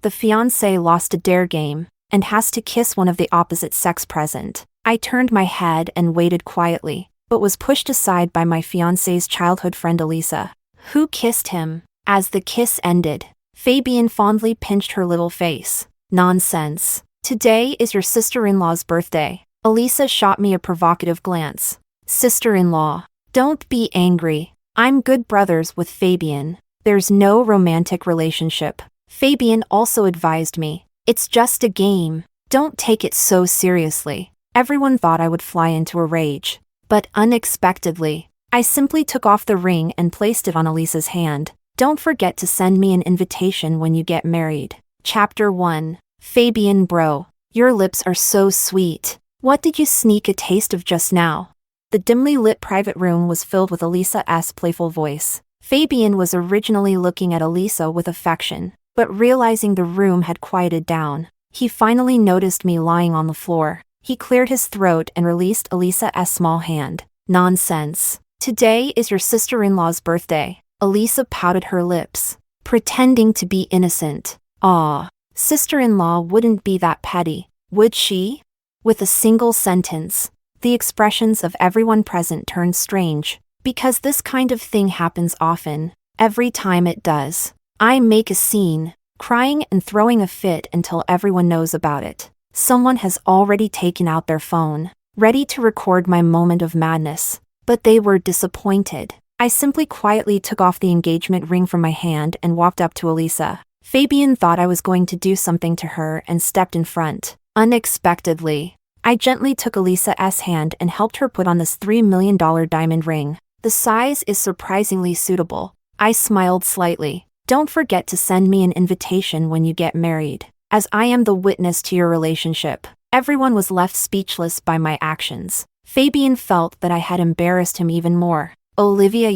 The fiancé lost a dare game and has to kiss one of the opposite sex present. I turned my head and waited quietly, but was pushed aside by my fiancé's childhood friend Elisa, who kissed him. As the kiss ended, Fabian fondly pinched her little face. Nonsense. Today is your sister-in-law's birthday. Elisa shot me a provocative glance. Sister-in-law, don't be angry. I'm good brothers with Fabian. There's no romantic relationship. Fabian also advised me. It's just a game. Don't take it so seriously. Everyone thought I would fly into a rage. But unexpectedly, I simply took off the ring and placed it on Elisa's hand. Don't forget to send me an invitation when you get married. Chapter 1. Fabian bro, your lips are so sweet. What did you sneak a taste of just now? The dimly lit private room was filled with Elisa's playful voice. Fabian was originally looking at Elisa with affection, but realizing the room had quieted down, he finally noticed me lying on the floor. He cleared his throat and released Elisa's small hand. Nonsense. Today is your sister-in-law's birthday. Elisa pouted her lips, pretending to be innocent. Ah, sister-in-law wouldn't be that petty, would she? With a single sentence, the expressions of everyone present turned strange, because this kind of thing happens often. Every time it does, I make a scene, crying and throwing a fit until everyone knows about it. Someone has already taken out their phone, ready to record my moment of madness, but they were disappointed. I simply quietly took off the engagement ring from my hand and walked up to Elisa. Fabian thought I was going to do something to her and stepped in front. Unexpectedly, I gently took Elisa's hand and helped her put on this $3 million diamond ring. The size is surprisingly suitable. I smiled slightly. Don't forget to send me an invitation when you get married, as I am the witness to your relationship. Everyone was left speechless by my actions. Fabian felt that I had embarrassed him even more. Olivia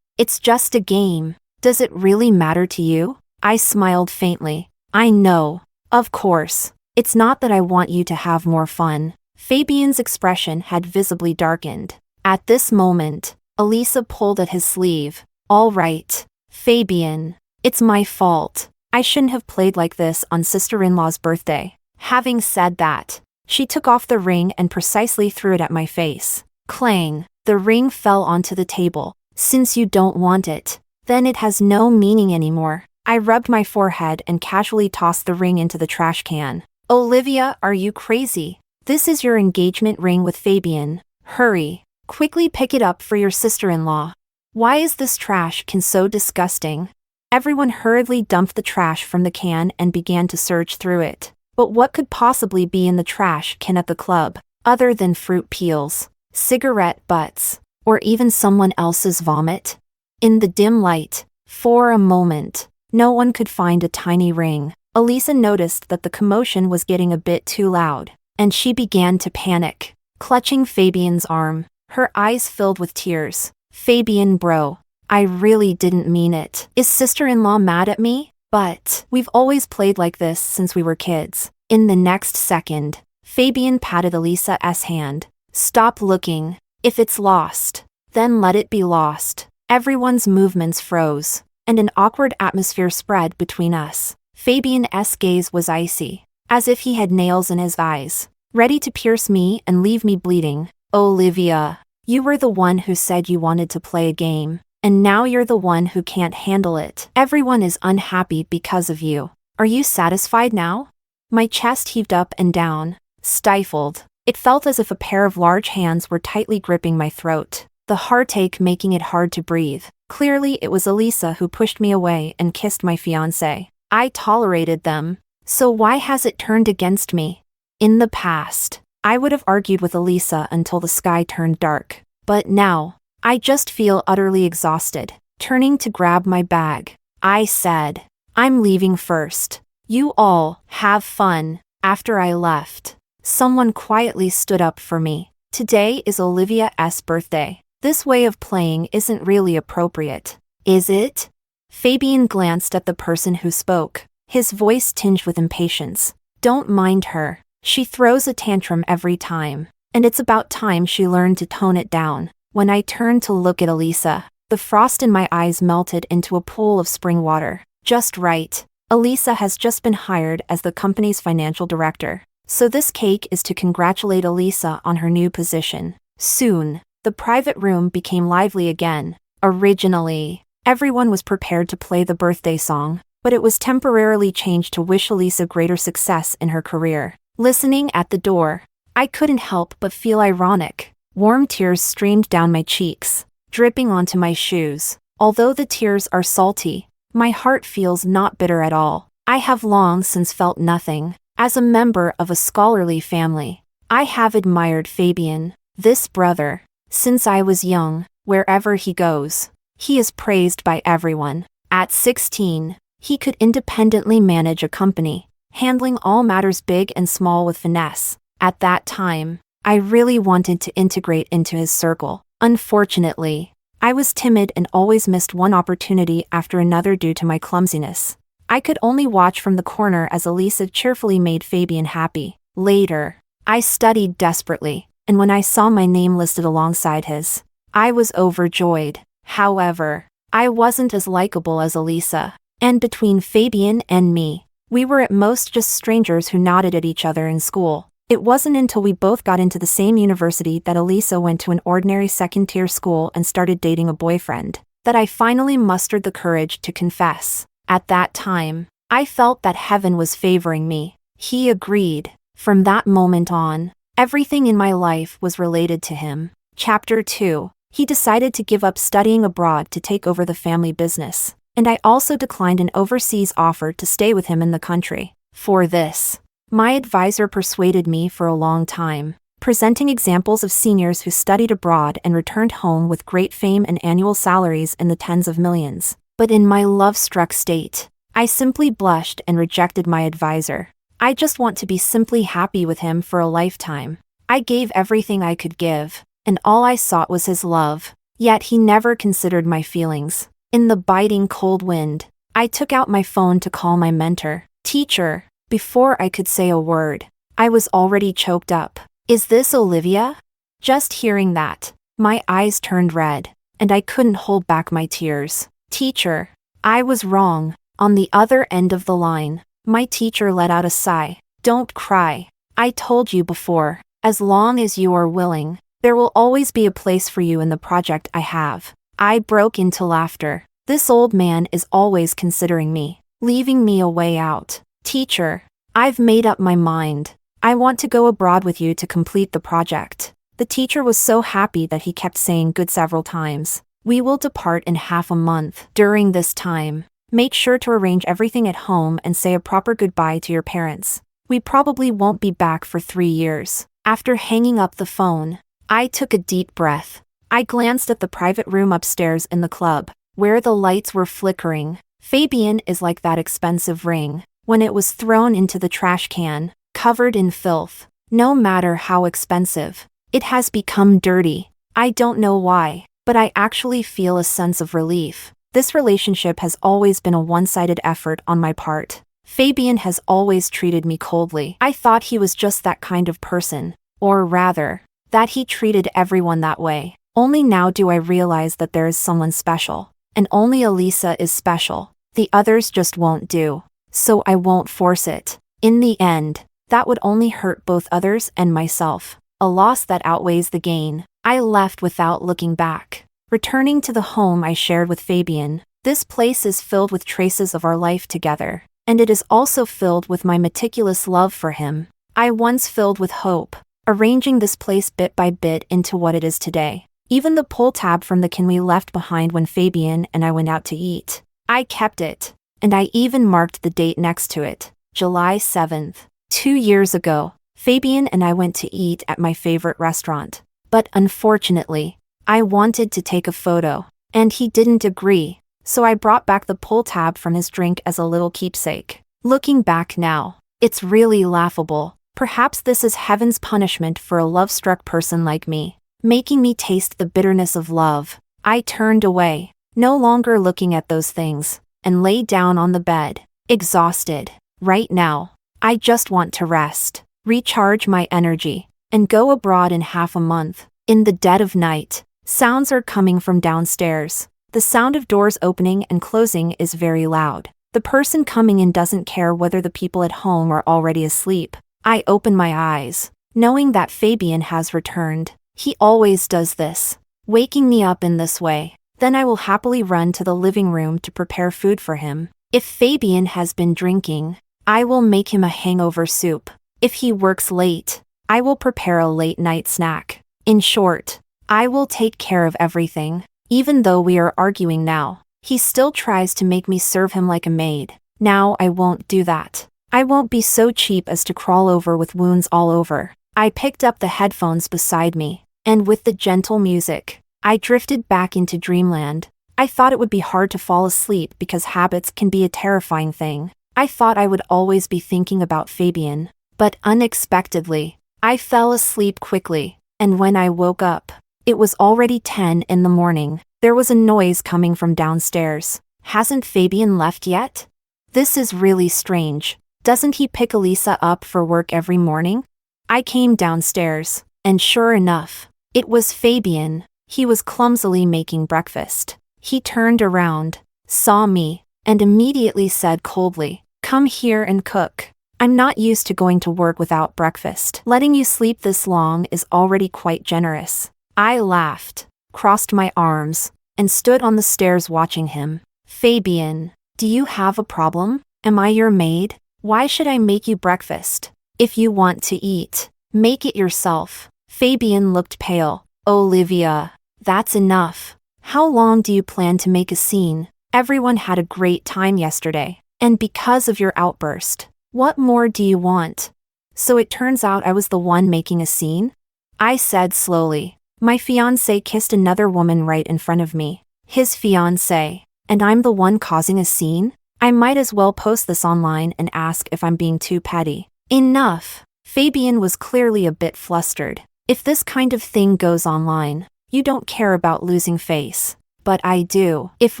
it's just a game. Does it really matter to you? I smiled faintly. I know. Of course. It's not that I want you to have more fun. Fabian's expression had visibly darkened. At this moment, Elisa pulled at his sleeve. All right, Fabian. It's my fault. I shouldn't have played like this on sister-in-law's birthday. Having said that, she took off the ring and precisely threw it at my face. Clang. The ring fell onto the table. Since you don't want it, then it has no meaning anymore. I rubbed my forehead and casually tossed the ring into the trash can. Olivia, are you crazy? This is your engagement ring with Fabian. Hurry. Quickly pick it up for your sister-in-law. Why is this trash can so disgusting? Everyone hurriedly dumped the trash from the can and began to search through it. But what could possibly be in the trash can at the club, other than fruit peels, cigarette butts, or even someone else's vomit? In the dim light, for a moment, no one could find a tiny ring. Elisa noticed that the commotion was getting a bit too loud, and she began to panic, clutching Fabian's arm. Her eyes filled with tears. Fabian bro, I really didn't mean it. Is sister-in-law mad at me? But we've always played like this since we were kids. In the next second, Fabian patted Elisa's hand. Stop looking. If it's lost, then let it be lost. Everyone's movements froze, and an awkward atmosphere spread between us. Fabian's gaze was icy, as if he had nails in his eyes, ready to pierce me and leave me bleeding. Olivia, you were the one who said you wanted to play a game, and now you're the one who can't handle it. Everyone is unhappy because of you. Are you satisfied now? My chest heaved up and down, stifled. It felt as if a pair of large hands were tightly gripping my throat, the heartache making it hard to breathe. Clearly it was Elisa who pushed me away and kissed my fiancé. I tolerated them, so why has it turned against me? In the past, I would have argued with Elisa until the sky turned dark, but now, I just feel utterly exhausted. Turning to grab my bag, I said, I'm leaving first. You all have fun. After I left, someone quietly stood up for me. Today is Olivia's birthday. This way of playing isn't really appropriate, is it? Fabian glanced at the person who spoke, his voice tinged with impatience. Don't mind her. She throws a tantrum every time, and it's about time she learned to tone it down. When I turned to look at Elisa, the frost in my eyes melted into a pool of spring water. Just right. Elisa has just been hired as the company's financial director. So this cake is to congratulate Elisa on her new position. Soon, the private room became lively again. Originally, everyone was prepared to play the birthday song, but it was temporarily changed to wish Elisa greater success in her career. Listening at the door, I couldn't help but feel ironic. Warm tears streamed down my cheeks, dripping onto my shoes. Although the tears are salty, my heart feels not bitter at all. I have long since felt nothing. As a member of a scholarly family, I have admired Fabian, this brother, since I was young. Wherever he goes, he is praised by everyone. At 16, he could independently manage a company, handling all matters big and small with finesse. At that time, I really wanted to integrate into his circle. Unfortunately, I was timid and always missed one opportunity after another due to my clumsiness. I could only watch from the corner as Elisa cheerfully made Fabian happy. Later, I studied desperately, and when I saw my name listed alongside his, I was overjoyed. However, I wasn't as likable as Elisa, and between Fabian and me, we were at most just strangers who nodded at each other in school. It wasn't until we both got into the same university that Elisa went to an ordinary second-tier school and started dating a boyfriend, that I finally mustered the courage to confess. At that time, I felt that heaven was favoring me. He agreed. From that moment on, everything in my life was related to him. Chapter 2. He decided to give up studying abroad to take over the family business, and I also declined an overseas offer to stay with him in the country. For this, my advisor persuaded me for a long time, presenting examples of seniors who studied abroad and returned home with great fame and annual salaries in the tens of millions. But in my love-struck state, I simply blushed and rejected my advisor. I just want to be simply happy with him for a lifetime. I gave everything I could give, and all I sought was his love. Yet he never considered my feelings. In the biting cold wind, I took out my phone to call my mentor. Teacher. Before I could say a word, I was already choked up. Is this Olivia? Just hearing that, my eyes turned red, and I couldn't hold back my tears. Teacher. I was wrong. On the other end of the line, my teacher let out a sigh. Don't cry. I told you before, as long as you are willing, there will always be a place for you in the project I have. I broke into laughter. This old man is always considering me, leaving me a way out. Teacher, I've made up my mind. I want to go abroad with you to complete the project. The teacher was so happy that he kept saying good several times. We will depart in half a month. During this time, make sure to arrange everything at home and say a proper goodbye to your parents. We probably won't be back for 3 years. After hanging up the phone, I took a deep breath. I glanced at the private room upstairs in the club, where the lights were flickering. Fabian is like that expensive ring. When it was thrown into the trash can, covered in filth, no matter how expensive, it has become dirty. I don't know why, but I actually feel a sense of relief. This relationship has always been a one-sided effort on my part. Fabian has always treated me coldly. I thought he was just that kind of person, or rather, that he treated everyone that way. Only now do I realize that there is someone special, and only Elisa is special. The others just won't do. So I won't force it. In the end, that would only hurt both others and myself. A loss that outweighs the gain. I left without looking back. Returning to the home I shared with Fabian, this place is filled with traces of our life together, and it is also filled with my meticulous love for him. I once filled with hope, arranging this place bit by bit into what it is today. Even the pull tab from the can we left behind when Fabian and I went out to eat. I kept it. And I even marked the date next to it, July 7th. 2 years ago, Fabian and I went to eat at my favorite restaurant. But unfortunately, I wanted to take a photo, and he didn't agree, so I brought back the pull tab from his drink as a little keepsake. Looking back now, it's really laughable. Perhaps this is heaven's punishment for a love-struck person like me, making me taste the bitterness of love. I turned away, no longer looking at those things, and lay down on the bed, exhausted. Right now, I just want to rest, recharge my energy, and go abroad in half a month. In the dead of night, sounds are coming from downstairs. The sound of doors opening and closing is very loud. The person coming in doesn't care whether the people at home are already asleep. I open my eyes, knowing that Fabian has returned. He always does this, waking me up in this way. Then I will happily run to the living room to prepare food for him. If Fabian has been drinking, I will make him a hangover soup. If he works late, I will prepare a late-night snack. In short, I will take care of everything. Even though we are arguing now, he still tries to make me serve him like a maid. Now I won't do that. I won't be so cheap as to crawl over with wounds all over. I picked up the headphones beside me, and with the gentle music, I drifted back into dreamland. I thought it would be hard to fall asleep because habits can be a terrifying thing. I thought I would always be thinking about Fabian, but unexpectedly, I fell asleep quickly, and when I woke up, it was already 10 in the morning. There was a noise coming from downstairs. Hasn't Fabian left yet? This is really strange. Doesn't he pick Elisa up for work every morning? I came downstairs, and sure enough, it was Fabian. He was clumsily making breakfast. He turned around, saw me, and immediately said coldly, "Come here and cook. I'm not used to going to work without breakfast. Letting you sleep this long is already quite generous." I laughed, crossed my arms, and stood on the stairs watching him. "Fabian, do you have a problem? Am I your maid? Why should I make you breakfast? If you want to eat, make it yourself." Fabian looked pale. "Olivia, that's enough. How long do you plan to make a scene? Everyone had a great time yesterday, and because of your outburst, what more do you want?" "So it turns out I was the one making a scene?" I said slowly. "My fiancé kissed another woman right in front of me. His fiancé, and I'm the one causing a scene? I might as well post this online and ask if I'm being too petty." "Enough." Fabian was clearly a bit flustered. "If this kind of thing goes online, you don't care about losing face. But I do. If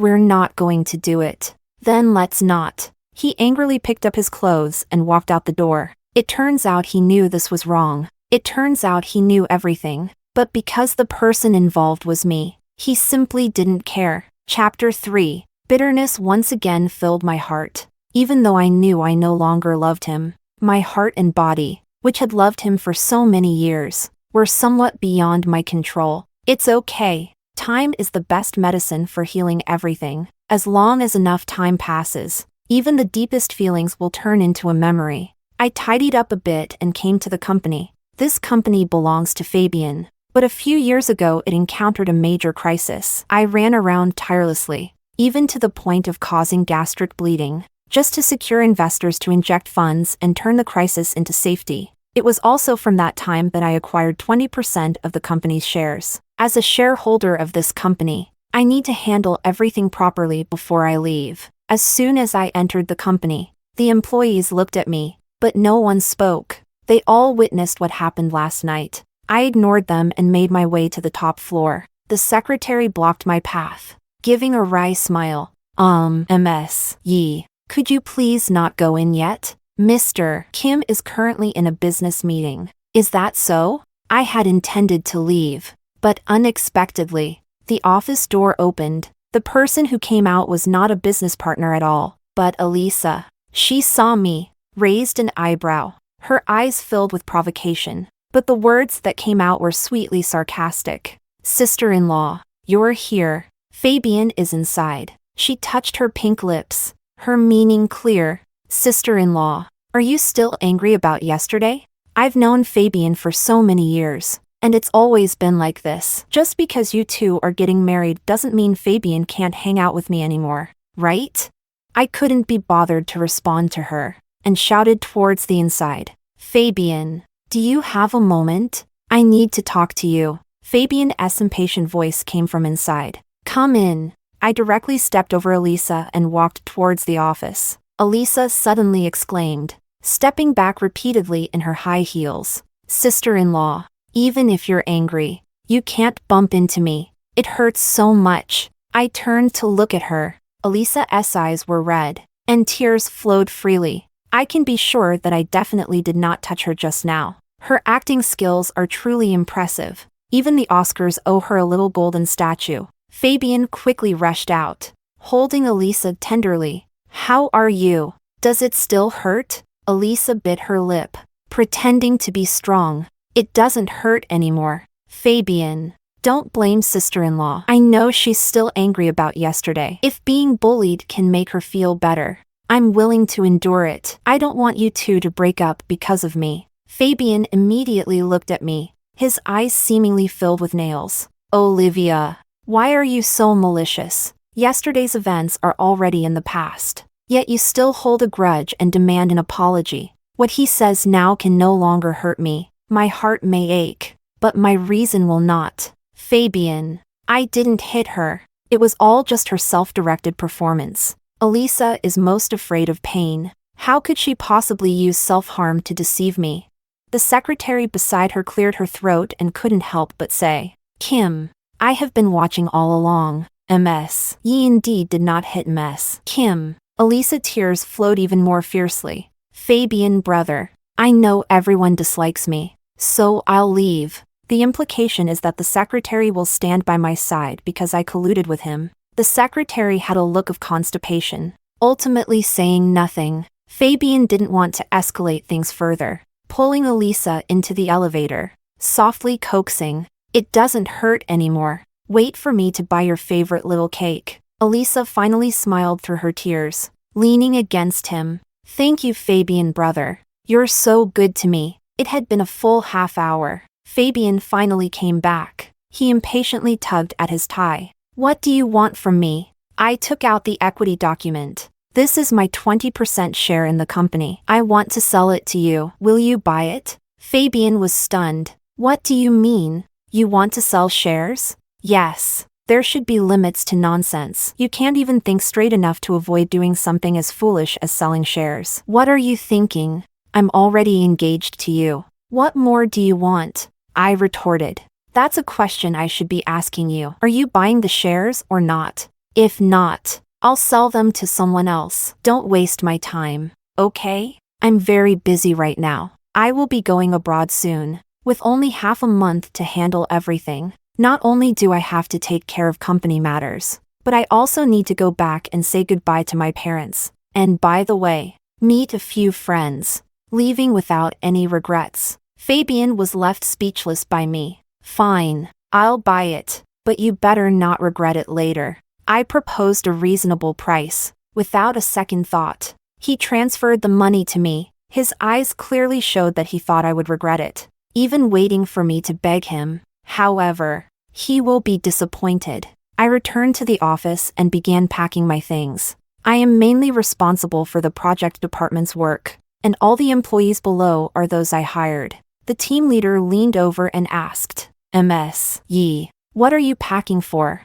we're not going to do it, then let's not." He angrily picked up his clothes and walked out the door. It turns out he knew this was wrong. It turns out he knew everything. But because the person involved was me, he simply didn't care. Chapter 3. Bitterness once again filled my heart. Even though I knew I no longer loved him, my heart and body, which had loved him for so many years, were somewhat beyond my control. It's okay. Time is the best medicine for healing everything. As long as enough time passes, even the deepest feelings will turn into a memory. I tidied up a bit and came to the company. This company belongs to Fabian, but a few years ago it encountered a major crisis. I ran around tirelessly, even to the point of causing gastric bleeding, just to secure investors to inject funds and turn the crisis into safety. It was also from that time that I acquired 20% of the company's shares. As a shareholder of this company, I need to handle everything properly before I leave. As soon as I entered the company, the employees looked at me, but no one spoke. They all witnessed what happened last night. I ignored them and made my way to the top floor. The secretary blocked my path, giving a wry smile. Ms. Yi, could you please not go in yet? Mr. Kim is currently in a business meeting. Is that so? I had intended to leave, but unexpectedly, the office door opened. The person who came out was not a business partner at all, but Elisa. She saw me, raised an eyebrow. Her eyes filled with provocation, but the words that came out were sweetly sarcastic. "Sister-in-law, you're here. Fabian is inside." She touched her pink lips, her meaning clear. "Sister-in-law, are you still angry about yesterday? I've known Fabian for so many years, and it's always been like this. Just because you two are getting married doesn't mean Fabian can't hang out with me anymore, right?" I couldn't be bothered to respond to her, and shouted towards the inside. "Fabian, do you have a moment? I need to talk to you." Fabian's impatient voice came from inside. "Come in." I directly stepped over Elisa and walked towards the office. Elisa suddenly exclaimed, stepping back repeatedly in her high heels. "Sister-in-law, even if you're angry, you can't bump into me. It hurts so much." I turned to look at her. Elisa's eyes were red, and tears flowed freely. I can be sure that I definitely did not touch her just now. Her acting skills are truly impressive. Even the Oscars owe her a little golden statue. Fabian quickly rushed out, holding Elisa tenderly. How are you? Does it still hurt? Elisa bit her lip, pretending to be strong. It doesn't hurt anymore. Fabian. Don't blame sister-in-law. I know she's still angry about yesterday. If being bullied can make her feel better, I'm willing to endure it. I don't want you two to break up because of me. Fabian immediately looked at me, his eyes seemingly filled with nails. Olivia, why are you so malicious? Yesterday's events are already in the past. Yet you still hold a grudge and demand an apology. What he says now can no longer hurt me. My heart may ache, but my reason will not. Fabian, I didn't hit her. It was all just her self-directed performance. Elisa is most afraid of pain. How could she possibly use self-harm to deceive me? The secretary beside her cleared her throat and couldn't help but say, Kim, I have been watching all along. MS. Ye indeed did not hit Mess. Kim. Elisa tears flowed even more fiercely. Fabian brother, I know everyone dislikes me, so I'll leave. The implication is that the secretary will stand by my side because I colluded with him. The secretary had a look of constipation, ultimately saying nothing. Fabian didn't want to escalate things further, pulling Elisa into the elevator, softly coaxing, It doesn't hurt anymore. Wait for me to buy your favorite little cake. Elisa finally smiled through her tears, leaning against him. Thank you, Fabian brother. You're so good to me. It had been a full half hour. Fabian finally came back. He impatiently tugged at his tie. What do you want from me? I took out the equity document. This is my 20% share in the company. I want to sell it to you. Will you buy it? Fabian was stunned. What do you mean? You want to sell shares? Yes. There should be limits to nonsense. You can't even think straight enough to avoid doing something as foolish as selling shares. What are you thinking? I'm already engaged to you. What more do you want? I retorted. That's a question I should be asking you. Are you buying the shares or not? If not, I'll sell them to someone else. Don't waste my time, okay? I'm very busy right now. I will be going abroad soon, with only half a month to handle everything. Not only do I have to take care of company matters, but I also need to go back and say goodbye to my parents. And by the way, meet a few friends, leaving without any regrets. Fabian was left speechless by me. Fine, I'll buy it, but you better not regret it later. I proposed a reasonable price, without a second thought. He transferred the money to me. His eyes clearly showed that he thought I would regret it, even waiting for me to beg him. However, he will be disappointed. I returned to the office and began packing my things. I am mainly responsible for the project department's work, and all the employees below are those I hired. The team leader leaned over and asked, Ms. Yi, what are you packing for?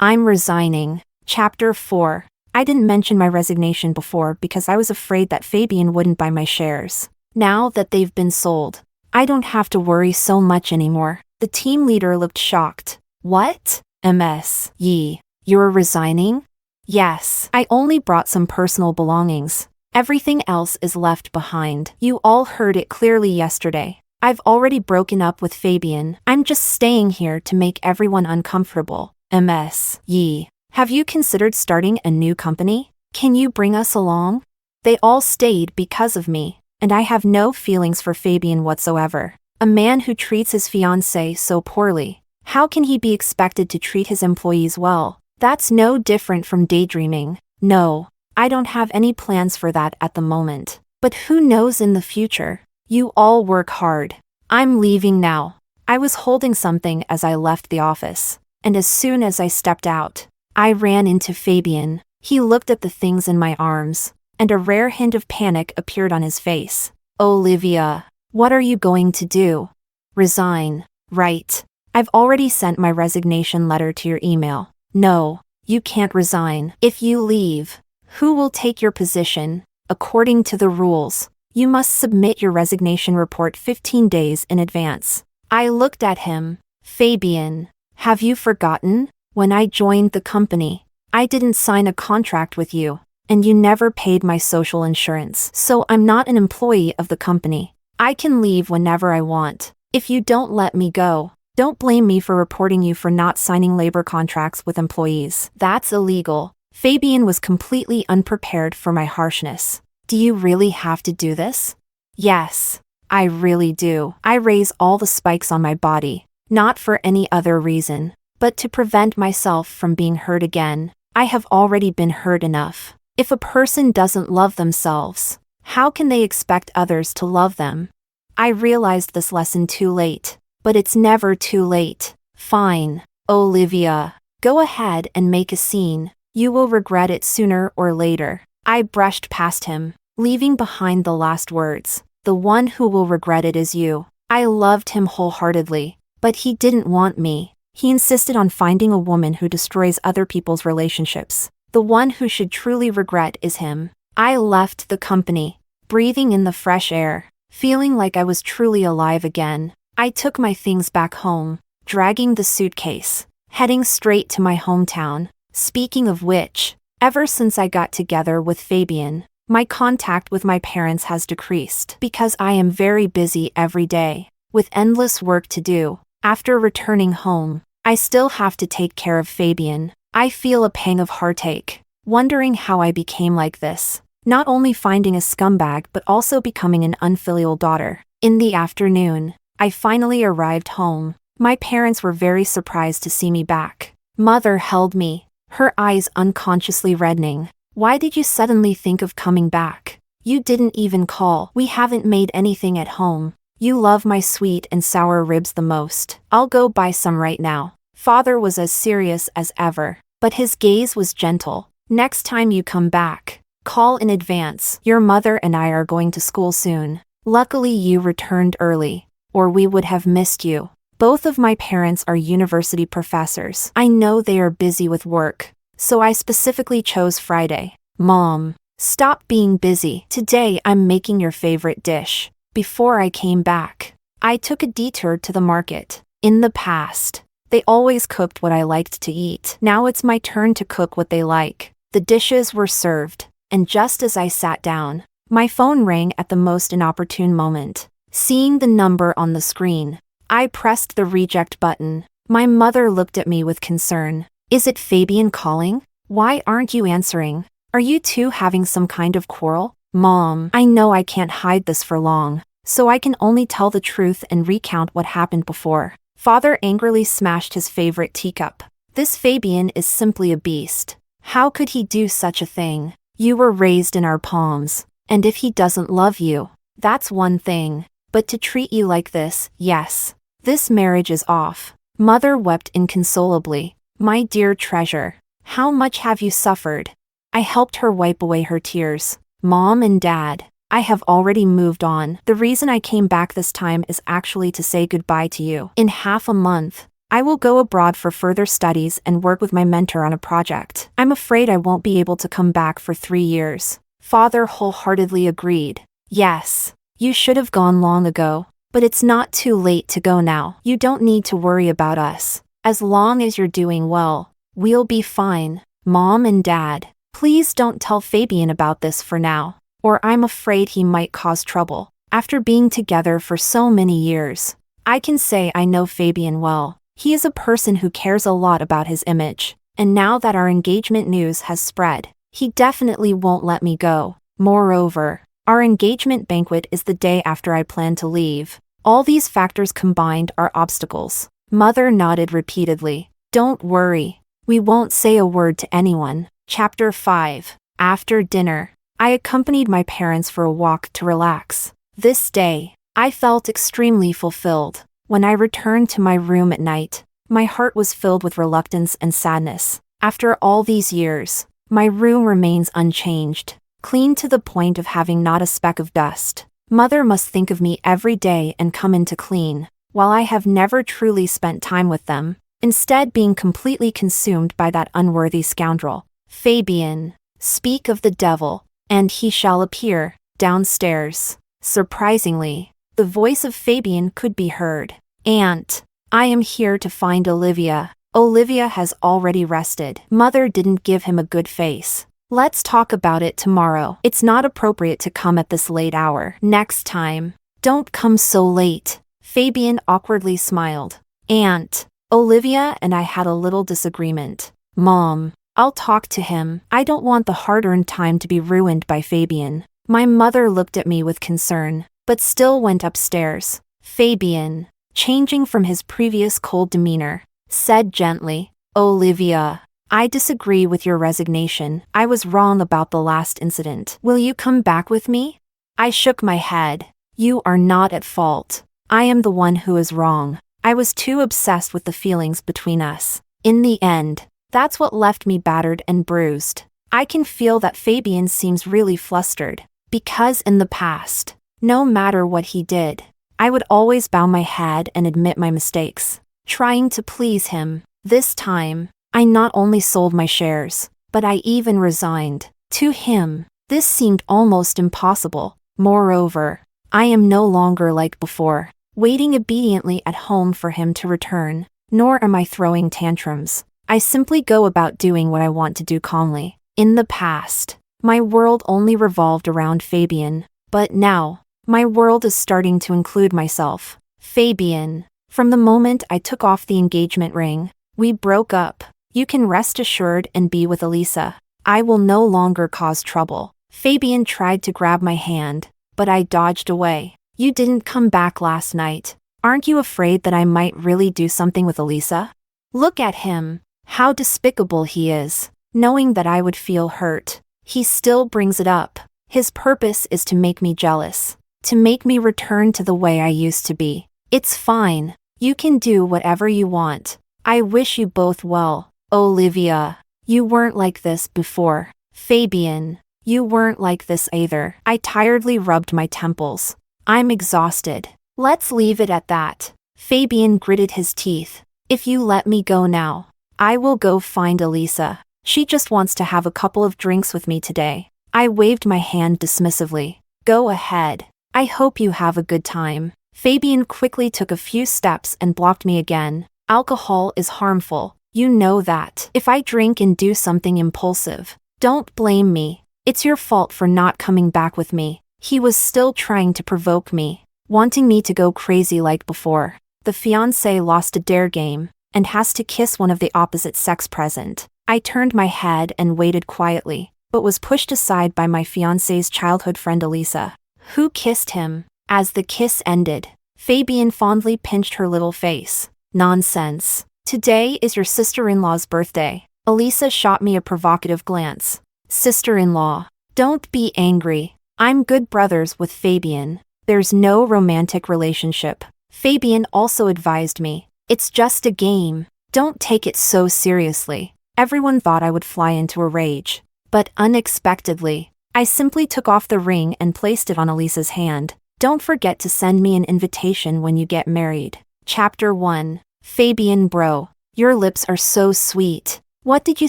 I'm resigning. Chapter 4. I didn't mention my resignation before because I was afraid that Fabian wouldn't buy my shares. Now that they've been sold, I don't have to worry so much anymore. The team leader looked shocked. What? Ms. Yi, you're resigning? Yes, I only brought some personal belongings. Everything else is left behind. You all heard it clearly yesterday. I've already broken up with Fabian. I'm just staying here to make everyone uncomfortable. Ms. Yi, have you considered starting a new company? Can you bring us along? They all stayed because of me, and I have no feelings for Fabian whatsoever. A man who treats his fiancé so poorly, how can he be expected to treat his employees well? That's no different from daydreaming. No, I don't have any plans for that at the moment. But who knows in the future? You all work hard. I'm leaving now. I was holding something as I left the office, and as soon as I stepped out, I ran into Fabian. He looked at the things in my arms, and a rare hint of panic appeared on his face. Olivia, what are you going to do? Resign, right? I've already sent my resignation letter to your email. No, you can't resign. If you leave, who will take your position? According to the rules, you must submit your resignation report 15 days in advance. I looked at him. Fabian, have you forgotten? When I joined the company, I didn't sign a contract with you, and you never paid my social insurance. So I'm not an employee of the company. I can leave whenever I want. If you don't let me go, don't blame me for reporting you for not signing labor contracts with employees. That's illegal. Fabian was completely unprepared for my harshness. Do you really have to do this? Yes, I really do. I raise all the spikes on my body, not for any other reason, but to prevent myself from being hurt again. I have already been hurt enough. If a person doesn't love themselves, how can they expect others to love them? I realized this lesson too late, but it's never too late. Fine, Olivia, go ahead and make a scene. You will regret it sooner or later. I brushed past him, leaving behind the last words. The one who will regret it is you. I loved him wholeheartedly, but he didn't want me. He insisted on finding a woman who destroys other people's relationships. The one who should truly regret is him. I left the company, breathing in the fresh air, feeling like I was truly alive again. I took my things back home, dragging the suitcase, heading straight to my hometown. Speaking of which, ever since I got together with Fabian, my contact with my parents has decreased because I am very busy every day, with endless work to do. After returning home, I still have to take care of Fabian. I feel a pang of heartache, wondering how I became like this. Not only finding a scumbag but also becoming an unfilial daughter. In the afternoon, I finally arrived home. My parents were very surprised to see me back. Mother held me, her eyes unconsciously reddening. Why did you suddenly think of coming back? You didn't even call. We haven't made anything at home. You love my sweet and sour ribs the most. I'll go buy some right now. Father was as serious as ever, but his gaze was gentle. Next time you come back, call in advance. Your mother and I are going to school soon. Luckily you returned early, or we would have missed you. Both of my parents are university professors. I know they are busy with work, so I specifically chose Friday. Mom, stop being busy. Today I'm making your favorite dish. Before I came back, I took a detour to the market. In the past, they always cooked what I liked to eat. Now it's my turn to cook what they like. The dishes were served, and just as I sat down, my phone rang at the most inopportune moment. Seeing the number on the screen, I pressed the reject button. My mother looked at me with concern. Is it Fabian calling? Why aren't you answering? Are you two having some kind of quarrel? Mom, I know I can't hide this for long, so I can only tell the truth and recount what happened before. Father angrily smashed his favorite teacup. This Fabian is simply a beast. How could he do such a thing? You were raised in our palms, and if he doesn't love you, that's one thing. But to treat you like this, yes. This marriage is off. Mother wept inconsolably. My dear treasure, how much have you suffered? I helped her wipe away her tears. Mom and Dad, I have already moved on. The reason I came back this time is actually to say goodbye to you. In half a month, I will go abroad for further studies and work with my mentor on a project. I'm afraid I won't be able to come back for 3 years. Father wholeheartedly agreed. Yes. You should have gone long ago, but it's not too late to go now. You don't need to worry about us. As long as you're doing well, we'll be fine. Mom and Dad, please don't tell Fabian about this for now, or I'm afraid he might cause trouble. After being together for so many years, I can say I know Fabian well. He is a person who cares a lot about his image, and now that our engagement news has spread, he definitely won't let me go. Moreover, our engagement banquet is the day after I plan to leave. All these factors combined are obstacles. Mother nodded repeatedly. Don't worry. We won't say a word to anyone. Chapter 5. After dinner, I accompanied my parents for a walk to relax. This day, I felt extremely fulfilled. When I returned to my room at night, my heart was filled with reluctance and sadness. After all these years, my room remains unchanged. Clean to the point of having not a speck of dust. Mother must think of me every day and come in to clean, while I have never truly spent time with them, instead being completely consumed by that unworthy scoundrel. Fabian, speak of the devil, and he shall appear, downstairs. Surprisingly, the voice of Fabian could be heard. Aunt, I am here to find Olivia. Olivia has already rested. Mother didn't give him a good face. Let's talk about it tomorrow. It's not appropriate to come at this late hour. Next time. Don't come so late. Fabian awkwardly smiled. Aunt, Olivia and I had a little disagreement. Mom, I'll talk to him. I don't want the hard-earned time to be ruined by Fabian. My mother looked at me with concern, but still went upstairs. Fabian, changing from his previous cold demeanor, said gently, Olivia, I disagree with your resignation. I was wrong about the last incident. Will you come back with me? I shook my head. You are not at fault. I am the one who is wrong. I was too obsessed with the feelings between us. In the end, that's what left me battered and bruised. I can feel that Fabian seems really flustered, because in the past, no matter what he did, I would always bow my head and admit my mistakes, trying to please him. This time, I not only sold my shares, but I even resigned. To him, this seemed almost impossible. Moreover, I am no longer like before, waiting obediently at home for him to return, nor am I throwing tantrums. I simply go about doing what I want to do calmly. In the past, my world only revolved around Fabian, but now, my world is starting to include myself. Fabian. From the moment I took off the engagement ring, we broke up. You can rest assured and be with Elisa. I will no longer cause trouble. Fabian tried to grab my hand, but I dodged away. You didn't come back last night. Aren't you afraid that I might really do something with Elisa? Look at him. How despicable he is. Knowing that I would feel hurt, he still brings it up. His purpose is to make me jealous, to make me return to the way I used to be. It's fine. You can do whatever you want. I wish you both well. Olivia, you weren't like this before. Fabian, you weren't like this either. I tiredly rubbed my temples. I'm exhausted. Let's leave it at that. Fabian gritted his teeth. If you let me go now, I will go find Elisa. She just wants to have a couple of drinks with me today. I waved my hand dismissively. Go ahead. I hope you have a good time. Fabian quickly took a few steps and blocked me again. Alcohol is harmful. You know that. If I drink and do something impulsive, don't blame me. It's your fault for not coming back with me. He was still trying to provoke me, wanting me to go crazy like before. The fiancé lost a dare game and has to kiss one of the opposite sex present. I turned my head and waited quietly, but was pushed aside by my fiancé's childhood friend Elisa, who kissed him. As the kiss ended, Fabian fondly pinched her little face. Nonsense. Today is your sister-in-law's birthday. Elisa shot me a provocative glance. Sister-in-law, don't be angry. I'm good brothers with Fabian. There's no romantic relationship. Fabian also advised me. It's just a game. Don't take it so seriously. Everyone thought I would fly into a rage. But unexpectedly, I simply took off the ring and placed it on Elisa's hand. Don't forget to send me an invitation when you get married. Chapter 1. Fabian bro, your lips are so sweet. What did you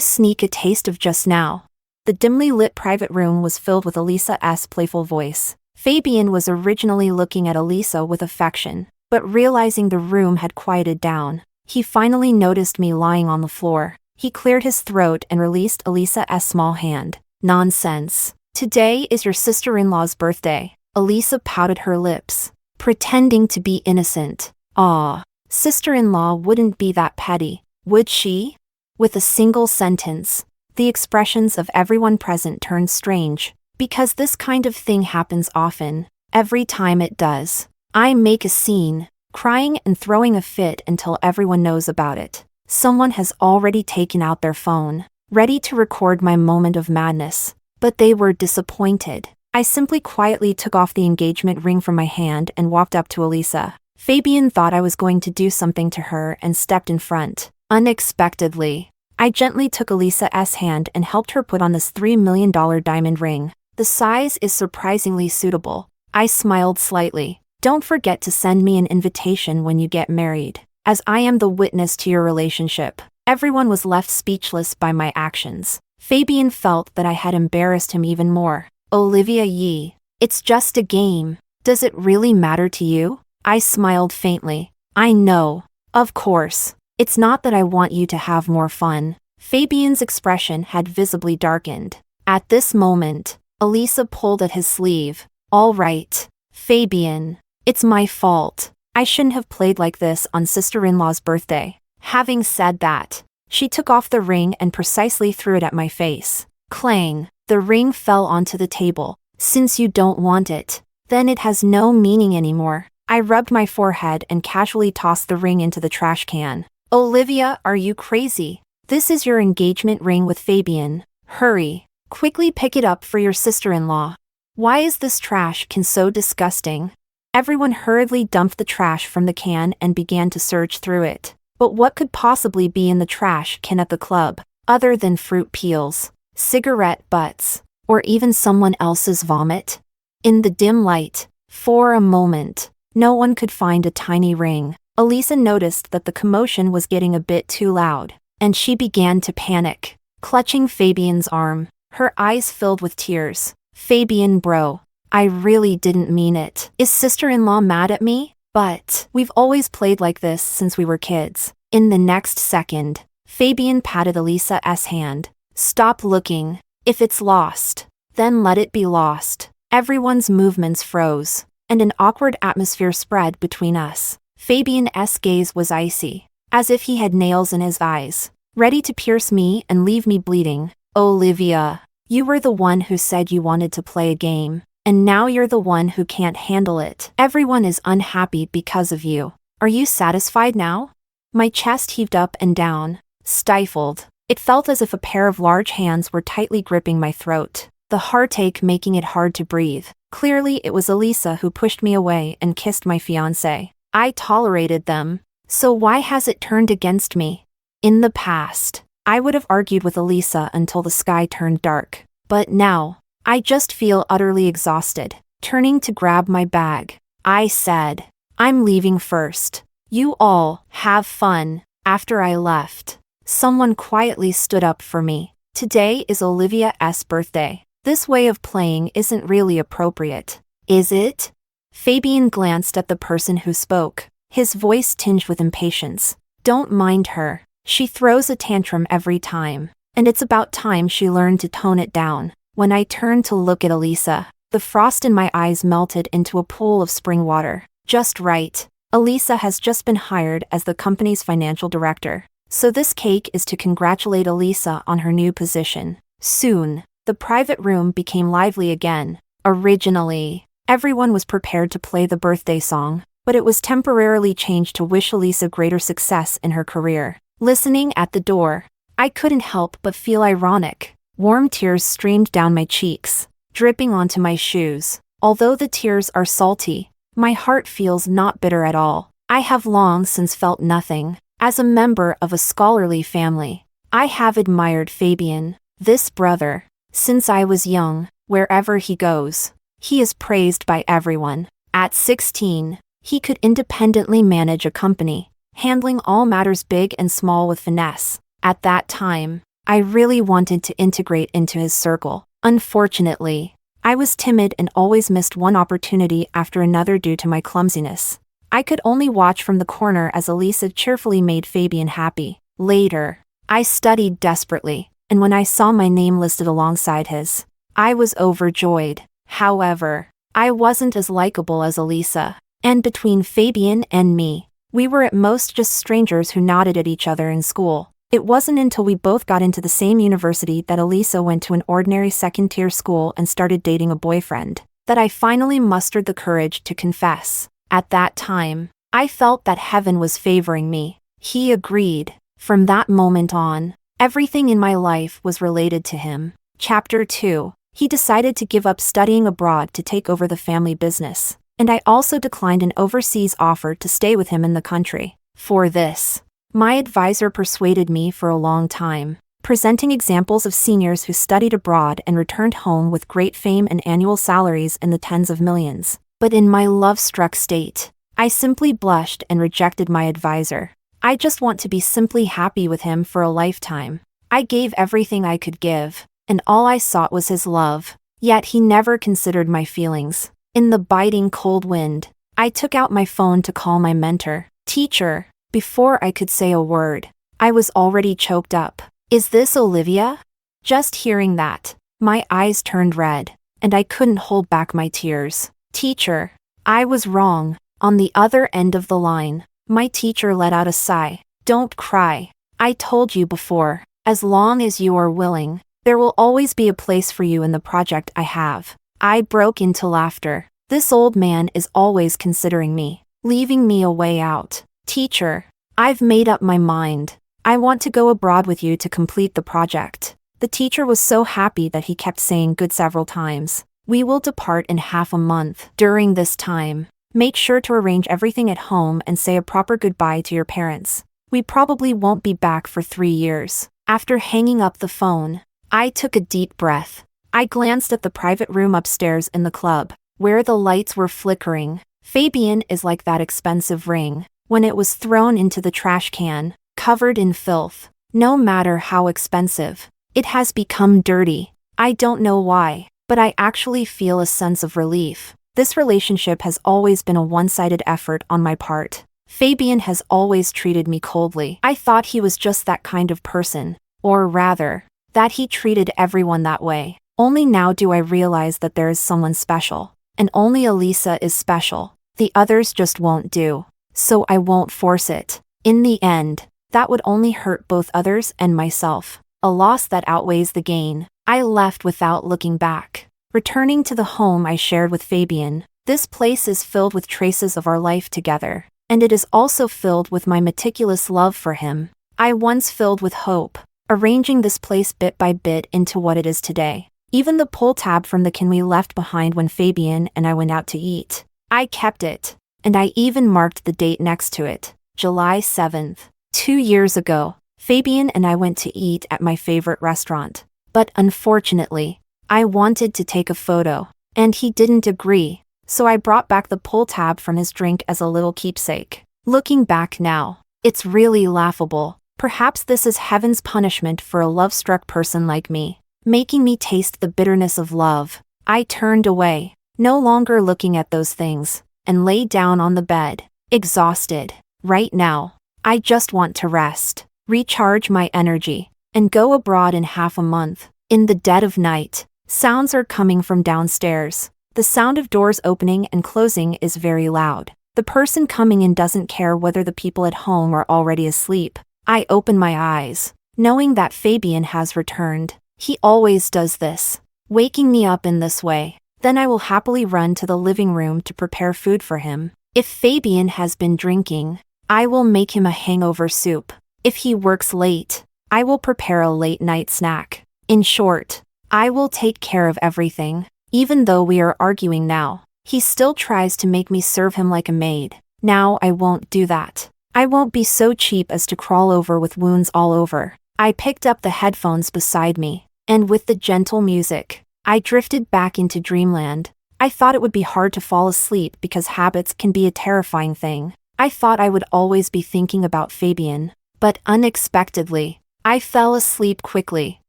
sneak a taste of just now? The dimly lit private room was filled with Elisa's playful voice. Fabian was originally looking at Elisa with affection, but realizing the room had quieted down, he finally noticed me lying on the floor. He cleared his throat and released Elisa's small hand. Nonsense. Today is your sister-in-law's birthday. Elisa pouted her lips, pretending to be innocent. Ah, sister-in-law wouldn't be that petty, would she? With a single sentence, the expressions of everyone present turned strange, because this kind of thing happens often. Every time it does, I make a scene, crying and throwing a fit until everyone knows about it. Someone has already taken out their phone, ready to record my moment of madness, but they were disappointed. I simply quietly took off the engagement ring from my hand and walked up to Elisa. Fabian thought I was going to do something to her and stepped in front. Unexpectedly, I gently took Elisa's hand and helped her put on this $3 million diamond ring. The size is surprisingly suitable. I smiled slightly. Don't forget to send me an invitation when you get married, as I am the witness to your relationship. Everyone was left speechless by my actions. Fabian felt that I had embarrassed him even more. Olivia Yee, it's just a game. Does it really matter to you? I smiled faintly. I know. Of course. It's not that I want you to have more fun. Fabian's expression had visibly darkened. At this moment, Elisa pulled at his sleeve. All right, Fabian. It's my fault. I shouldn't have played like this on sister-in-law's birthday. Having said that, She took off the ring and precisely threw it at my face. Clang! The ring fell onto the table. Since you don't want it, then it has no meaning anymore. I rubbed my forehead and casually tossed the ring into the trash can. Olivia, are you crazy? This is your engagement ring with Fabian. Hurry. Quickly pick it up for your sister-in-law. Why is this trash can so disgusting? Everyone hurriedly dumped the trash from the can and began to search through it. But what could possibly be in the trash can at the club, other than fruit peels, cigarette butts, or even someone else's vomit? In the dim light, for a moment, no one could find a tiny ring. Elisa noticed that the commotion was getting a bit too loud, and she began to panic, clutching Fabian's arm. Her eyes filled with tears. Fabian bro, I really didn't mean it. Is sister-in-law mad at me? But we've always played like this since we were kids. In the next second, Fabian patted Elisa's hand. Stop looking. If it's lost, then let it be lost. Everyone's movements froze, and an awkward atmosphere spread between us. Fabian's gaze was icy, as if he had nails in his eyes, ready to pierce me and leave me bleeding. Olivia, you were the one who said you wanted to play a game, and now you're the one who can't handle it. Everyone is unhappy because of you. Are you satisfied now? My chest heaved up and down, stifled. It felt as if a pair of large hands were tightly gripping my throat, the heartache making it hard to breathe. Clearly it was Elisa who pushed me away and kissed my fiancé. I tolerated them, so why has it turned against me? In the past, I would have argued with Elisa until the sky turned dark. But now, I just feel utterly exhausted. Turning to grab my bag, I said, I'm leaving first. You all have fun. After I left, someone quietly stood up for me. Today is Olivia's birthday. This way of playing isn't really appropriate, is it? Fabian glanced at the person who spoke, his voice tinged with impatience. Don't mind her. She throws a tantrum every time, and it's about time she learned to tone it down. When I turned to look at Elisa, the frost in my eyes melted into a pool of spring water. Just right. Elisa has just been hired as the company's financial director, so this cake is to congratulate Elisa on her new position. Soon, the private room became lively again. Originally, everyone was prepared to play the birthday song, but it was temporarily changed to wish Elisa greater success in her career. Listening at the door, I couldn't help but feel ironic. Warm tears streamed down my cheeks, dripping onto my shoes. Although the tears are salty, my heart feels not bitter at all. I have long since felt nothing. As a member of a scholarly family, I have admired Fabian, this brother, since I was young. Wherever he goes, he is praised by everyone. At 16, he could independently manage a company, handling all matters big and small with finesse. At that time, I really wanted to integrate into his circle. Unfortunately, I was timid and always missed one opportunity after another due to my clumsiness. I could only watch from the corner as Elisa cheerfully made Fabian happy. Later, I studied desperately, and when I saw my name listed alongside his, I was overjoyed. However, I wasn't as likable as Elisa, and between Fabian and me, we were at most just strangers who nodded at each other in school. It wasn't until we both got into the same university that Elisa went to an ordinary second-tier school and started dating a boyfriend, that I finally mustered the courage to confess. At that time, I felt that heaven was favoring me. He agreed. From that moment on, everything in my life was related to him. Chapter 2. He decided to give up studying abroad to take over the family business, and I also declined an overseas offer to stay with him in the country. For this, my advisor persuaded me for a long time, presenting examples of seniors who studied abroad and returned home with great fame and annual salaries in the tens of millions. But in my love-struck state, I simply blushed and rejected my advisor. I just want to be simply happy with him for a lifetime. I gave everything I could give, and all I sought was his love. Yet he never considered my feelings. In the biting cold wind, I took out my phone to call my mentor. Teacher. Before I could say a word, I was already choked up. Is this Olivia? Just hearing that, my eyes turned red, and I couldn't hold back my tears. Teacher, I was wrong. On the other end of the line, my teacher let out a sigh. Don't cry. I told you before, as long as you are willing, there will always be a place for you in the project I have. I broke into laughter. This old man is always considering me, leaving me a way out. Teacher, I've made up my mind. I want to go abroad with you to complete the project. The teacher was so happy that he kept saying good several times. We will depart in half a month. During this time, make sure to arrange everything at home and say a proper goodbye to your parents. We probably won't be back for 3 years. After hanging up the phone, I took a deep breath. I glanced at the private room upstairs in the club, where the lights were flickering. Fabian is like that expensive ring. When it was thrown into the trash can, covered in filth, no matter how expensive, it has become dirty. I don't know why, but I actually feel a sense of relief. This relationship has always been a one-sided effort on my part. Fabian has always treated me coldly. I thought he was just that kind of person, or rather, that he treated everyone that way. Only now do I realize that there is someone special, and only Elisa is special. The others just won't do, so I won't force it. In the end, that would only hurt both others and myself. A loss that outweighs the gain. I left without looking back. Returning to the home I shared with Fabian, this place is filled with traces of our life together, and it is also filled with my meticulous love for him. I once filled with hope, arranging this place bit by bit into what it is today. Even the pull tab from the can we left behind when Fabian and I went out to eat. I kept it, and I even marked the date next to it, July 7th. 2 years ago, Fabian and I went to eat at my favorite restaurant. But unfortunately, I wanted to take a photo, and he didn't agree, so I brought back the pull tab from his drink as a little keepsake. Looking back now, it's really laughable. Perhaps this is heaven's punishment for a love-struck person like me, making me taste the bitterness of love. I turned away, no longer looking at those things, and lay down on the bed, exhausted. Right now, I just want to rest, recharge my energy, and go abroad in half a month. In the dead of night, sounds are coming from downstairs. The sound of doors opening and closing is very loud. The person coming in doesn't care whether the people at home are already asleep. I open my eyes, knowing that Fabian has returned. He always does this, waking me up in this way. Then I will happily run to the living room to prepare food for him. If Fabian has been drinking, I will make him a hangover soup. If he works late, I will prepare a late-night snack. In short, I will take care of everything. Even though we are arguing now, he still tries to make me serve him like a maid. Now I won't do that. I won't be so cheap as to crawl over with wounds all over. I picked up the headphones beside me, and with the gentle music, I drifted back into dreamland. I thought it would be hard to fall asleep because habits can be a terrifying thing. I thought I would always be thinking about Fabian, but unexpectedly, I fell asleep quickly,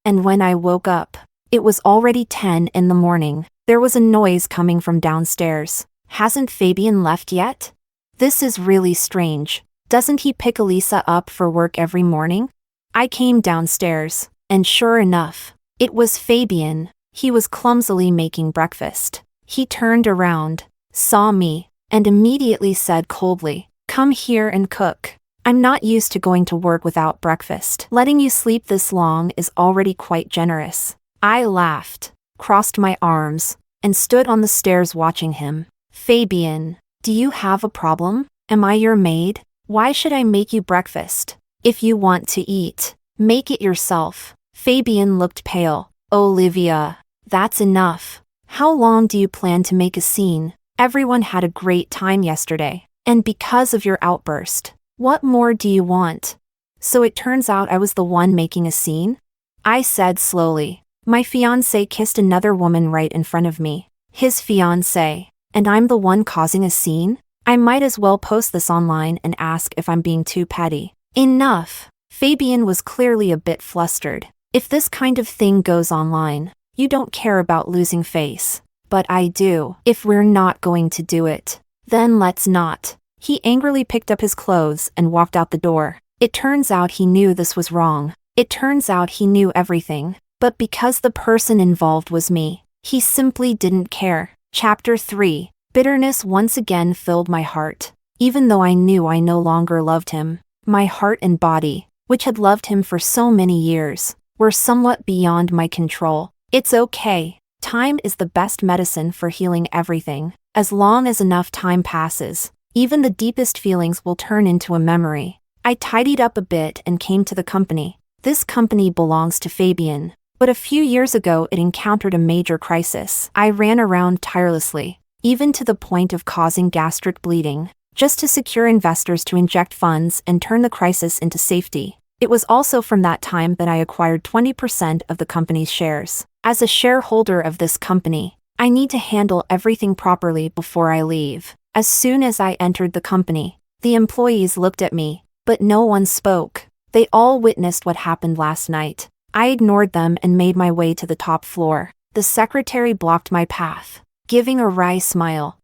and when I woke up, it was already 10 in the morning. There was a noise coming from downstairs. Hasn't Fabian left yet? This is really strange. Doesn't he pick Elisa up for work every morning? I came downstairs, and sure enough, it was Fabian. He was clumsily making breakfast. He turned around, saw me, and immediately said coldly, "Come here and cook. I'm not used to going to work without breakfast. Letting you sleep this long is already quite generous." I laughed, crossed my arms, and stood on the stairs watching him. "Fabian, do you have a problem? Am I your maid? Why should I make you breakfast? If you want to eat, make it yourself." Fabian looked pale. "Olivia, that's enough. How long do you plan to make a scene? Everyone had a great time yesterday, and because of your outburst, what more do you want?" "So it turns out I was the one making a scene?" I said slowly. "My fiancé kissed another woman right in front of me. His fiancé, and I'm the one causing a scene? I might as well post this online and ask if I'm being too petty." "Enough." Fabian was clearly a bit flustered. "If this kind of thing goes online, you don't care about losing face. But I do. If we're not going to do it, then let's not." He angrily picked up his clothes and walked out the door. It turns out he knew this was wrong. It turns out he knew everything. But because the person involved was me, he simply didn't care. Chapter 3. Bitterness once again filled my heart. Even though I knew I no longer loved him, my heart and body, which had loved him for so many years, were somewhat beyond my control. It's okay. Time is the best medicine for healing everything. As long as enough time passes, even the deepest feelings will turn into a memory. I tidied up a bit and came to the company. This company belongs to Fabian, but a few years ago it encountered a major crisis. I ran around tirelessly, even to the point of causing gastric bleeding, just to secure investors to inject funds and turn the crisis into safety. It was also from that time that I acquired 20% of the company's shares. As a shareholder of this company, I need to handle everything properly before I leave. As soon as I entered the company, the employees looked at me, but no one spoke. They all witnessed what happened last night. I ignored them and made my way to the top floor. The secretary blocked my path, giving a wry smile.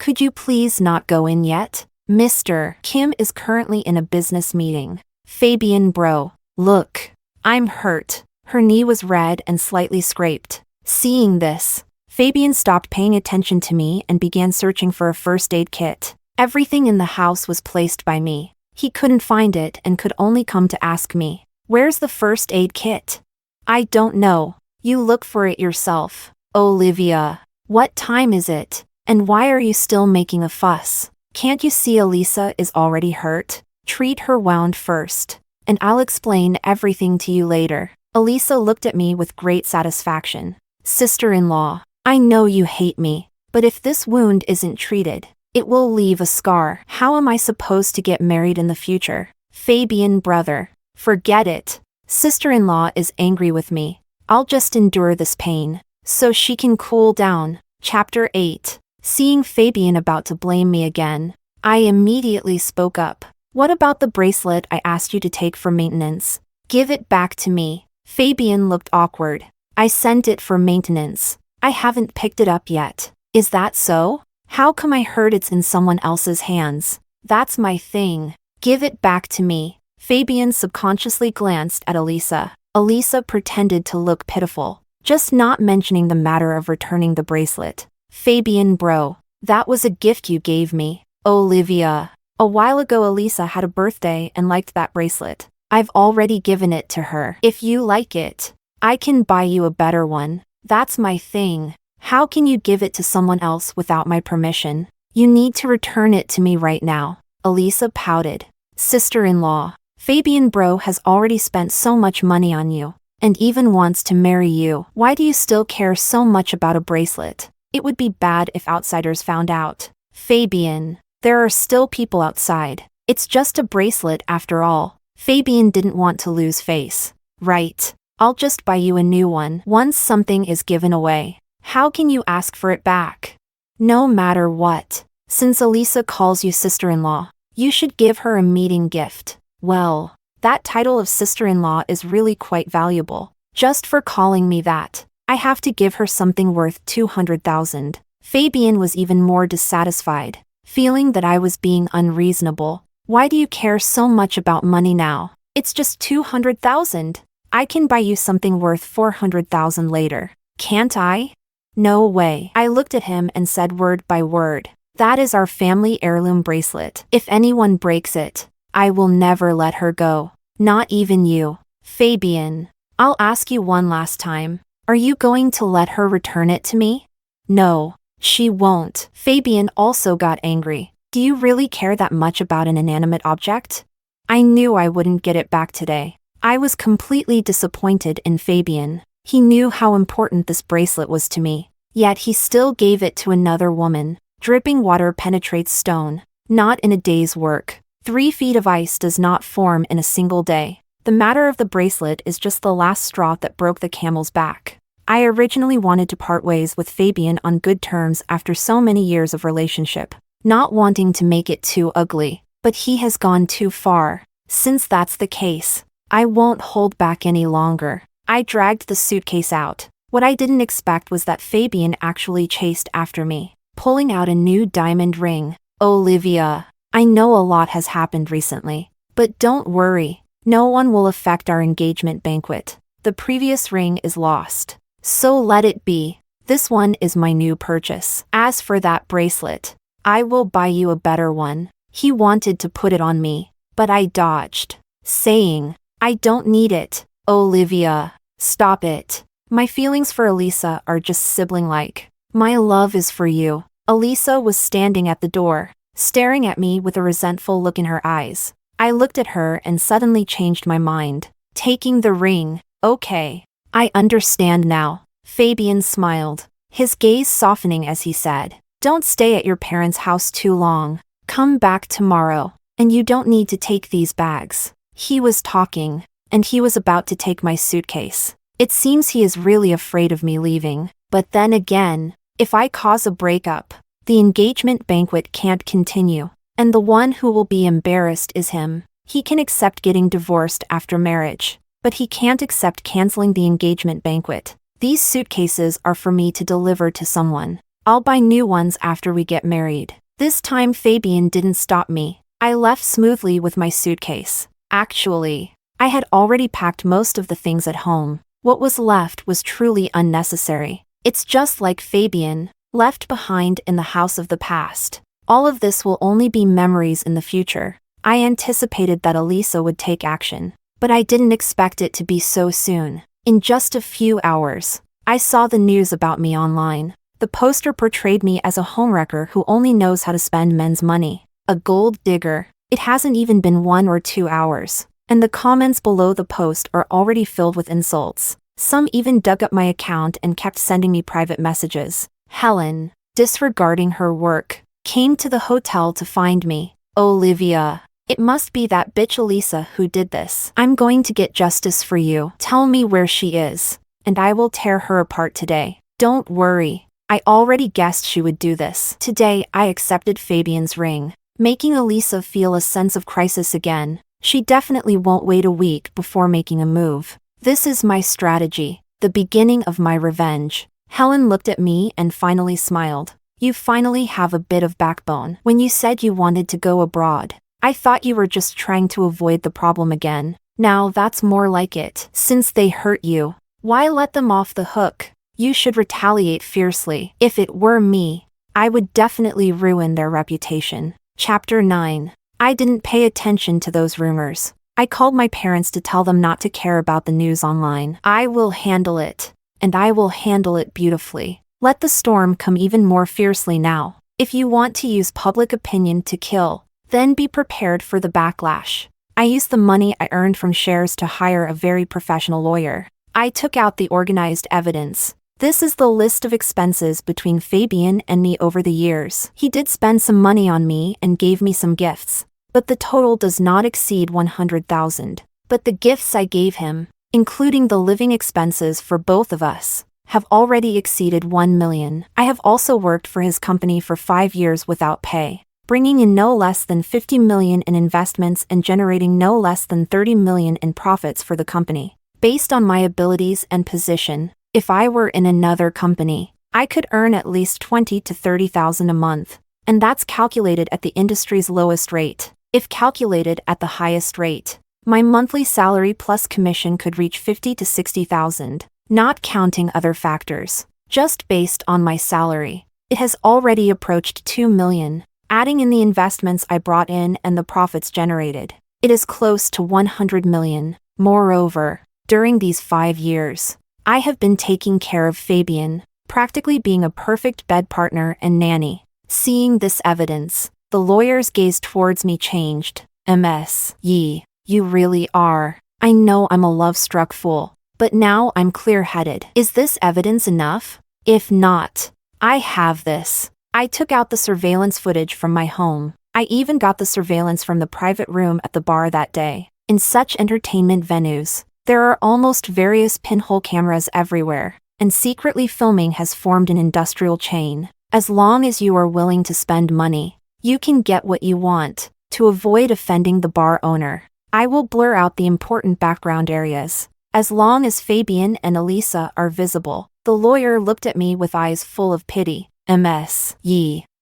Could you please not go in yet? Mr. Kim is currently in a business meeting. Fabian bro, look. I'm hurt. Her knee was red and slightly scraped. Seeing this, Fabian stopped paying attention to me and began searching for a first aid kit. Everything in the house was placed by me. He couldn't find it and could only come to ask me, "Where's the first aid kit?" "I don't know. You look for it yourself." "Olivia, what time is it? And why are you still making a fuss? Can't you see Elisa is already hurt? Treat her wound first, and I'll explain everything to you later." Elisa looked at me with great satisfaction. "Sister-in-law, I know you hate me, but if this wound isn't treated, it will leave a scar. How am I supposed to get married in the future?" "Fabian brother, forget it. Sister-in-law is angry with me. I'll just endure this pain, so she can cool down." Chapter 8. Seeing Fabian about to blame me again, I immediately spoke up. "What about the bracelet I asked you to take for maintenance? Give it back to me." Fabian looked awkward. "I sent it for maintenance. I haven't picked it up yet." "Is that so? How come I heard it's in someone else's hands?" "That's my thing. Give it back to me." Fabian subconsciously glanced at Elisa. Elisa pretended to look pitiful, just not mentioning the matter of returning the bracelet. "Fabian bro, that was a gift you gave me." "Olivia, a while ago Elisa had a birthday and liked that bracelet. I've already given it to her. If you like it, I can buy you a better one." "That's my thing. How can you give it to someone else without my permission? You need to return it to me right now." Elisa pouted. "Sister-in-law, Fabian bro has already spent so much money on you, and even wants to marry you. Why do you still care so much about a bracelet? It would be bad if outsiders found out." "Fabian, there are still people outside. It's just a bracelet after all." Fabian didn't want to lose face. "Right. I'll just buy you a new one once something is given away. How can you ask for it back?" "No matter what. Since Elisa calls you sister-in-law, you should give her a meeting gift." "Well, that title of sister-in-law is really quite valuable. Just for calling me that, I have to give her something worth 200,000. Fabian was even more dissatisfied, feeling that I was being unreasonable. "Why do you care so much about money now? It's just 200,000. I can buy you something worth 400,000 later. Can't I?" "No way." I looked at him and said word by word, "That is our family heirloom bracelet. If anyone breaks it, I will never let her go. Not even you." "Fabian, I'll ask you one last time. Are you going to let her return it to me?" "No, she won't." Fabian also got angry. "Do you really care that much about an inanimate object?" I knew I wouldn't get it back today. I was completely disappointed in Fabian. He knew how important this bracelet was to me, yet he still gave it to another woman. Dripping water penetrates stone, not in a day's work. 3 feet of ice does not form in a single day. The matter of the bracelet is just the last straw that broke the camel's back. I originally wanted to part ways with Fabian on good terms after so many years of relationship, not wanting to make it too ugly, but he has gone too far. Since that's the case, I won't hold back any longer. I dragged the suitcase out. What I didn't expect was that Fabian actually chased after me, pulling out a new diamond ring. "Olivia, I know a lot has happened recently, but don't worry. No one will affect our engagement banquet. The previous ring is lost, so let it be. This one is my new purchase. As for that bracelet, I will buy you a better one." He wanted to put it on me, but I dodged, saying, "I don't need it, Olivia. Stop it. My feelings for Elisa are just sibling-like. My love is for you." Elisa was standing at the door, staring at me with a resentful look in her eyes. I looked at her and suddenly changed my mind. Taking the ring, okay. I understand now. Fabian smiled, his gaze softening as he said, "Don't stay at your parents' house too long. Come back tomorrow, and you don't need to take these bags." He was talking, and he was about to take my suitcase. It seems he is really afraid of me leaving, but then again, if I cause a breakup, the engagement banquet can't continue, and the one who will be embarrassed is him. He can accept getting divorced after marriage, but he can't accept canceling the engagement banquet. These suitcases are for me to deliver to someone. I'll buy new ones after we get married. This time Fabian didn't stop me. I left smoothly with my suitcase. Actually, I had already packed most of the things at home. What was left was truly unnecessary. It's just like Fabian, left behind in the house of the past. All of this will only be memories in the future. I anticipated that Elisa would take action, but I didn't expect it to be so soon. In just a few hours, I saw the news about me online. The poster portrayed me as a homewrecker who only knows how to spend men's money. A gold digger. It hasn't even been 1 or 2 hours, and the comments below the post are already filled with insults. Some even dug up my account and kept sending me private messages. Helen, disregarding her work, came to the hotel to find me. "Olivia, it must be that bitch Elisa who did this. I'm going to get justice for you. Tell me where she is, and I will tear her apart today." Don't worry, I already guessed she would do this. Today I accepted Fabian's ring, making Elisa feel a sense of crisis again. She definitely won't wait a week before making a move. This is my strategy, the beginning of my revenge. Helen looked at me and finally smiled. "You finally have a bit of backbone. When you said you wanted to go abroad, I thought you were just trying to avoid the problem again. Now that's more like it. Since they hurt you, why let them off the hook? You should retaliate fiercely. If it were me, I would definitely ruin their reputation." Chapter 9. I didn't pay attention to those rumors. I called my parents to tell them not to care about the news online. I will handle it, and I will handle it beautifully. Let the storm come even more fiercely now. If you want to use public opinion to kill, then be prepared for the backlash. I used the money I earned from shares to hire a very professional lawyer. I took out the organized evidence. This is the list of expenses between Fabian and me over the years. He did spend some money on me and gave me some gifts, but the total does not exceed 100,000. But the gifts I gave him, including the living expenses for both of us, have already exceeded 1 million. I have also worked for his company for 5 years without pay, bringing in no less than 50 million in investments and generating no less than 30 million in profits for the company. Based on my abilities and position, if I were in another company, I could earn at least 20 to 30,000 a month, and that's calculated at the industry's lowest rate. If calculated at the highest rate, my monthly salary plus commission could reach 50 to 60,000, not counting other factors. Just based on my salary, it has already approached 2 million. Adding in the investments I brought in and the profits generated, it is close to 100 million. Moreover, during these 5 years, I have been taking care of Fabian, practically being a perfect bed partner and nanny. Seeing this evidence, the lawyer's gaze towards me changed. "You really are. I know I'm a love-struck fool, but now I'm clear-headed. Is this evidence enough? If not, I have this." I took out the surveillance footage from my home. I even got the surveillance from the private room at the bar that day. In such entertainment venues, there are almost various pinhole cameras everywhere, and secretly filming has formed an industrial chain. As long as you are willing to spend money, you can get what you want. To avoid offending the bar owner, I will blur out the important background areas. As long as Fabian and Elisa are visible. The lawyer looked at me with eyes full of pity.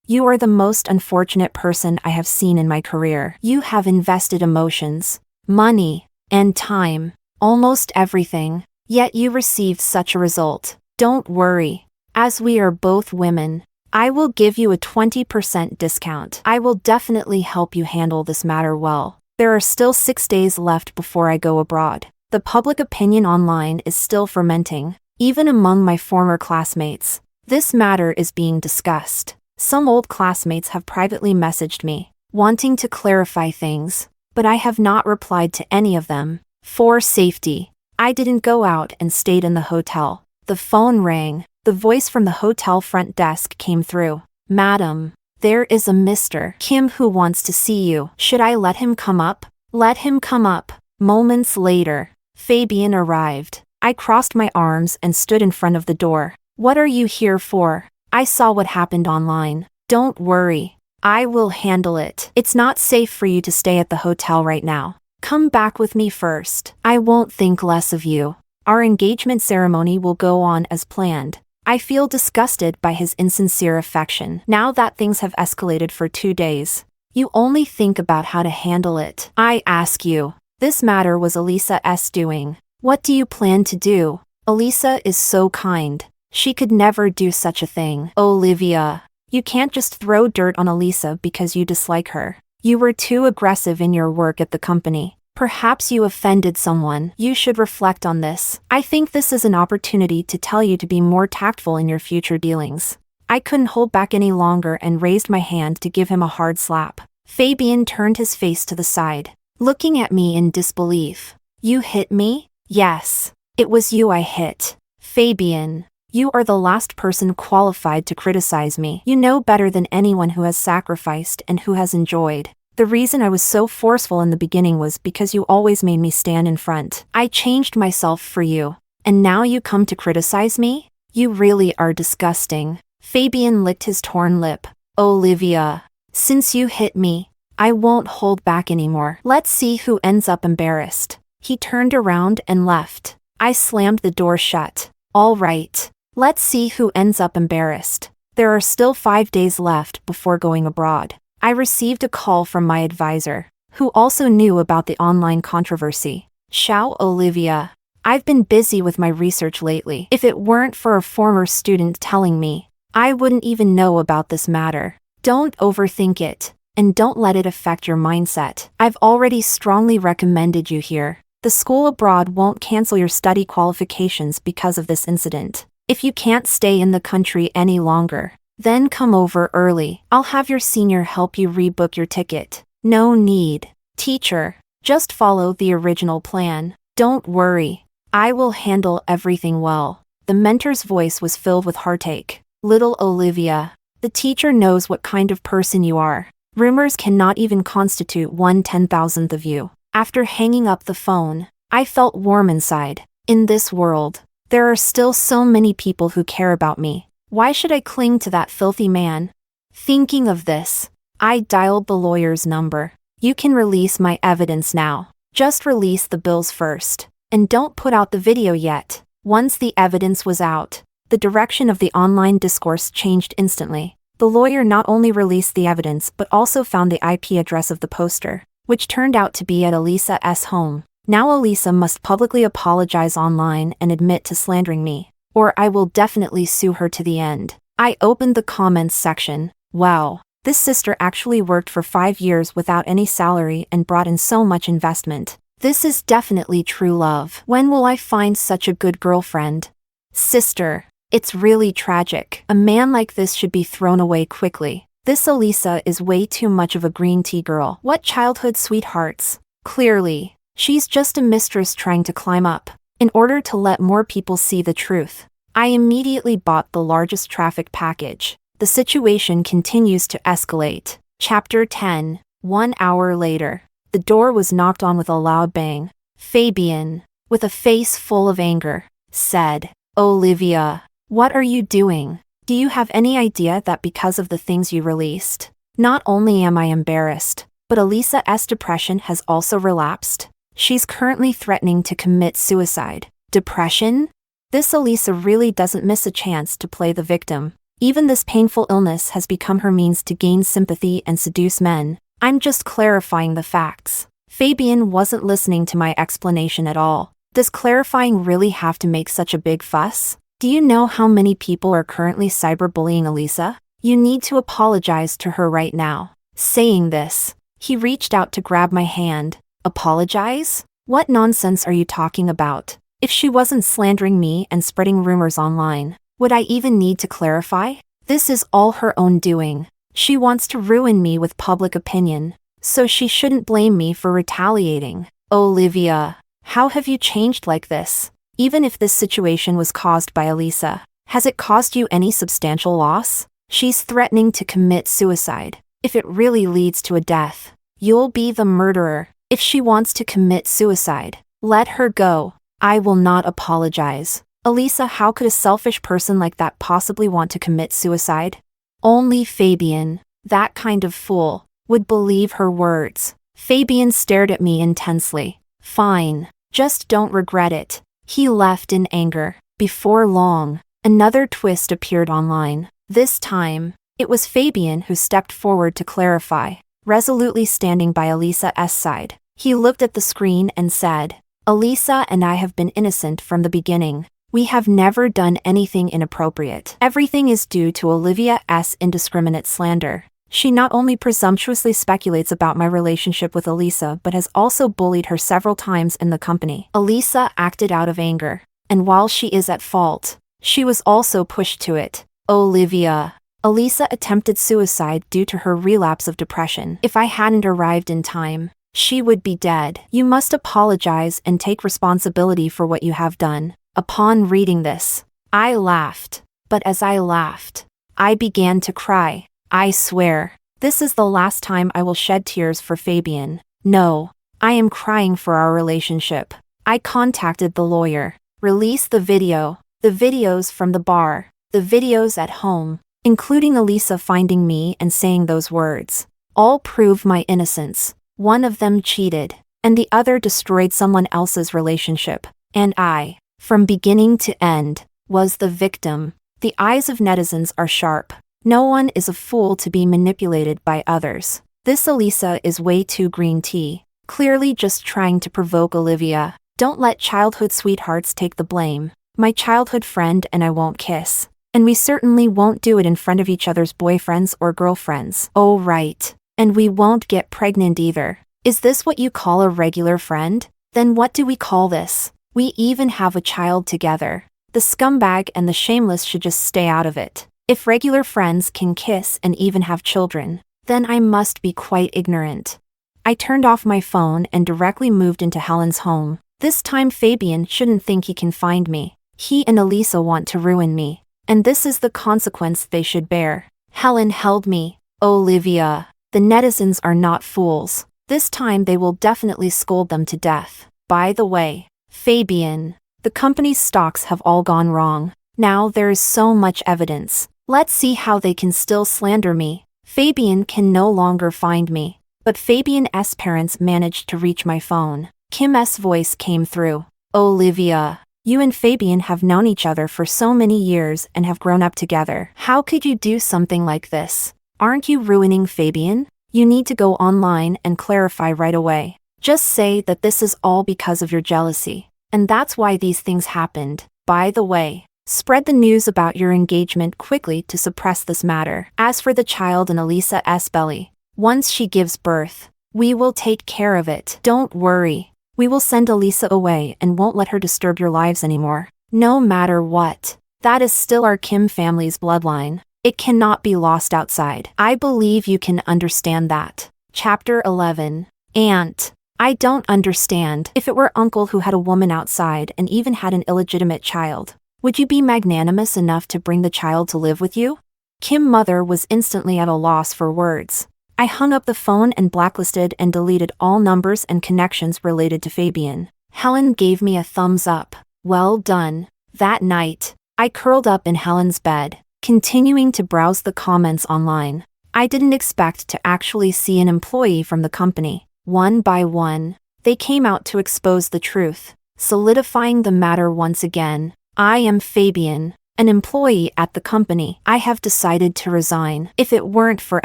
You are the most unfortunate person I have seen in my career. You have invested emotions, money, and time, almost everything, yet you received such a result. Don't worry. As we are both women, I will give you a 20% discount. I will definitely help you handle this matter well. There are still 6 days left before I go abroad. The public opinion online is still fermenting, even among my former classmates. This matter is being discussed. Some old classmates have privately messaged me, wanting to clarify things, but I have not replied to any of them. For safety, I didn't go out and stayed in the hotel. The phone rang. The voice from the hotel front desk came through. Madam, there is a Mr. Kim who wants to see you. Should I let him come up? Let him come up. Moments later, Fabian arrived. I crossed my arms and stood in front of the door. What are you here for? I saw what happened online. Don't worry. I will handle it. It's not safe for you to stay at the hotel right now. Come back with me first. I won't think less of you. Our engagement ceremony will go on as planned. I feel disgusted by his insincere affection. Now that things have escalated for 2 days, you only think about how to handle it. I ask you, this matter was Elisa's doing. What do you plan to do? Elisa is so kind. She could never do such a thing. Olivia, you can't just throw dirt on Elisa because you dislike her. You were too aggressive in your work at the company. Perhaps you offended someone. You should reflect on this. I think this is an opportunity to tell you to be more tactful in your future dealings. I couldn't hold back any longer and raised my hand to give him a hard slap. Fabian turned his face to the side, looking at me in disbelief. You hit me? Yes. It was you I hit. Fabian, you are the last person qualified to criticize me. You know better than anyone who has sacrificed and who has enjoyed. The reason I was so forceful in the beginning was because you always made me stand in front. I changed myself for you. And now you come to criticize me? You really are disgusting. Fabian licked his torn lip. Olivia, since you hit me, I won't hold back anymore. Let's see who ends up embarrassed. He turned around and left. I slammed the door shut. All right. Let's see who ends up embarrassed. There are still 5 days left before going abroad. I received a call from my advisor, who also knew about the online controversy. Ciao, Olivia. I've been busy with my research lately. If it weren't for a former student telling me, I wouldn't even know about this matter. Don't overthink it, and don't let it affect your mindset. I've already strongly recommended you here. The school abroad won't cancel your study qualifications because of this incident. If you can't stay in the country any longer, then come over early. I'll have your senior help you rebook your ticket. No need. Teacher, just follow the original plan. Don't worry. I will handle everything well. The mentor's voice was filled with heartache. Little Olivia, the teacher knows what kind of person you are. Rumors cannot even constitute 1/10,000th of you. After hanging up the phone, I felt warm inside. In this world, there are still so many people who care about me. Why should I cling to that filthy man? Thinking of this, I dialed the lawyer's number. You can release my evidence now. Just release the bills first. And don't put out the video yet. Once the evidence was out, the direction of the online discourse changed instantly. The lawyer not only released the evidence but also found the IP address of the poster, which turned out to be at Elisa's home. Now Elisa must publicly apologize online and admit to slandering me, or I will definitely sue her to the end. I opened the comments section. Wow, this sister actually worked for 5 years without any salary and brought in so much investment. This is definitely true love. When will I find such a good girlfriend? Sister, it's really tragic. A man like this should be thrown away quickly. This Elisa is way too much of a green tea girl. What childhood sweethearts. Clearly, she's just a mistress trying to climb up, in order to let more people see the truth. I immediately bought the largest traffic package. The situation continues to escalate. Chapter 10. 1 hour later. The door was knocked on with a loud bang. Fabian, with a face full of anger, said, Olivia, what are you doing? Do you have any idea that because of the things you released, not only am I embarrassed, but Elisa's depression has also relapsed? She's currently threatening to commit suicide. Depression? This Elisa really doesn't miss a chance to play the victim. Even this painful illness has become her means to gain sympathy and seduce men. I'm just clarifying the facts. Fabian wasn't listening to my explanation at all. Does clarifying really have to make such a big fuss? Do you know how many people are currently cyberbullying Elisa? You need to apologize to her right now. Saying this, He reached out to grab my hand. Apologize? What nonsense are you talking about? If she wasn't slandering me and spreading rumors online, would I even need to clarify? This is all her own doing. She wants to ruin me with public opinion, so she shouldn't blame me for retaliating. Olivia, how have you changed like this? Even if this situation was caused by Elisa, has it caused you any substantial loss? She's threatening to commit suicide. If it really leads to a death, you'll be the murderer. If she wants to commit suicide, let her go. I will not apologize. Elisa, how could a selfish person like that possibly want to commit suicide? Only Fabian, that kind of fool, would believe her words. Fabian stared at me intensely. Fine, just don't regret it. He left in anger. Before long, another twist appeared online. This time, it was Fabian who stepped forward to clarify, resolutely standing by Elisa's side. He looked at the screen and said, Elisa and I have been innocent from the beginning. We have never done anything inappropriate. Everything is due to Olivia's indiscriminate slander. She not only presumptuously speculates about my relationship with Elisa but has also bullied her several times in the company. Elisa acted out of anger, and while she is at fault, she was also pushed to it. Olivia. Elisa attempted suicide due to her relapse of depression. If I hadn't arrived in time, she would be dead. You must apologize and take responsibility for what you have done. Upon reading this, I laughed. But as I laughed, I began to cry. I swear, this is the last time I will shed tears for Fabian. No, I am crying for our relationship. I contacted the lawyer. Release the video, the videos from the bar, the videos at home, including Elisa finding me and saying those words. All prove my innocence. One of them cheated, and the other destroyed someone else's relationship. And I, from beginning to end, was the victim. The eyes of netizens are sharp. No one is a fool to be manipulated by others. This Elisa is way too green tea, clearly just trying to provoke Olivia. Don't let childhood sweethearts take the blame. My childhood friend and I won't kiss. And we certainly won't do it in front of each other's boyfriends or girlfriends. Oh right. And we won't get pregnant either. Is this what you call a regular friend? Then what do we call this? We even have a child together. The scumbag and the shameless should just stay out of it. If regular friends can kiss and even have children, then I must be quite ignorant. I turned off my phone and directly moved into Helen's home. This time Fabian shouldn't think he can find me. He and Elisa want to ruin me, and this is the consequence they should bear. Helen held me. Olivia. The netizens are not fools. This time they will definitely scold them to death. By the way, Fabian, the company's stocks have all gone wrong. Now there is so much evidence. Let's see how they can still slander me. Fabian can no longer find me. But Fabian's parents managed to reach my phone. Kim's voice came through. Olivia, you and Fabian have known each other for so many years and have grown up together. How could you do something like this? Aren't you ruining Fabian? You need to go online and clarify right away. Just say that this is all because of your jealousy, and that's why these things happened. By the way, spread the news about your engagement quickly to suppress this matter. As for the child in Elisa's belly, once she gives birth, we will take care of it. Don't worry. We will send Elisa away and won't let her disturb your lives anymore. No matter what, that is still our Kim family's bloodline. It cannot be lost outside. I believe you can understand that. Chapter 11. Aunt. I don't understand. If it were uncle who had a woman outside and even had an illegitimate child, would you be magnanimous enough to bring the child to live with you? Kim mother was instantly at a loss for words. I hung up the phone and blacklisted and deleted all numbers and connections related to Fabian. Helen gave me a thumbs up. Well done. That night, I curled up in Helen's bed, continuing to browse the comments online. I didn't expect to actually see an employee from the company. One by one, they came out to expose the truth, solidifying the matter once again. I am Fabian, an employee at the company. I have decided to resign. If it weren't for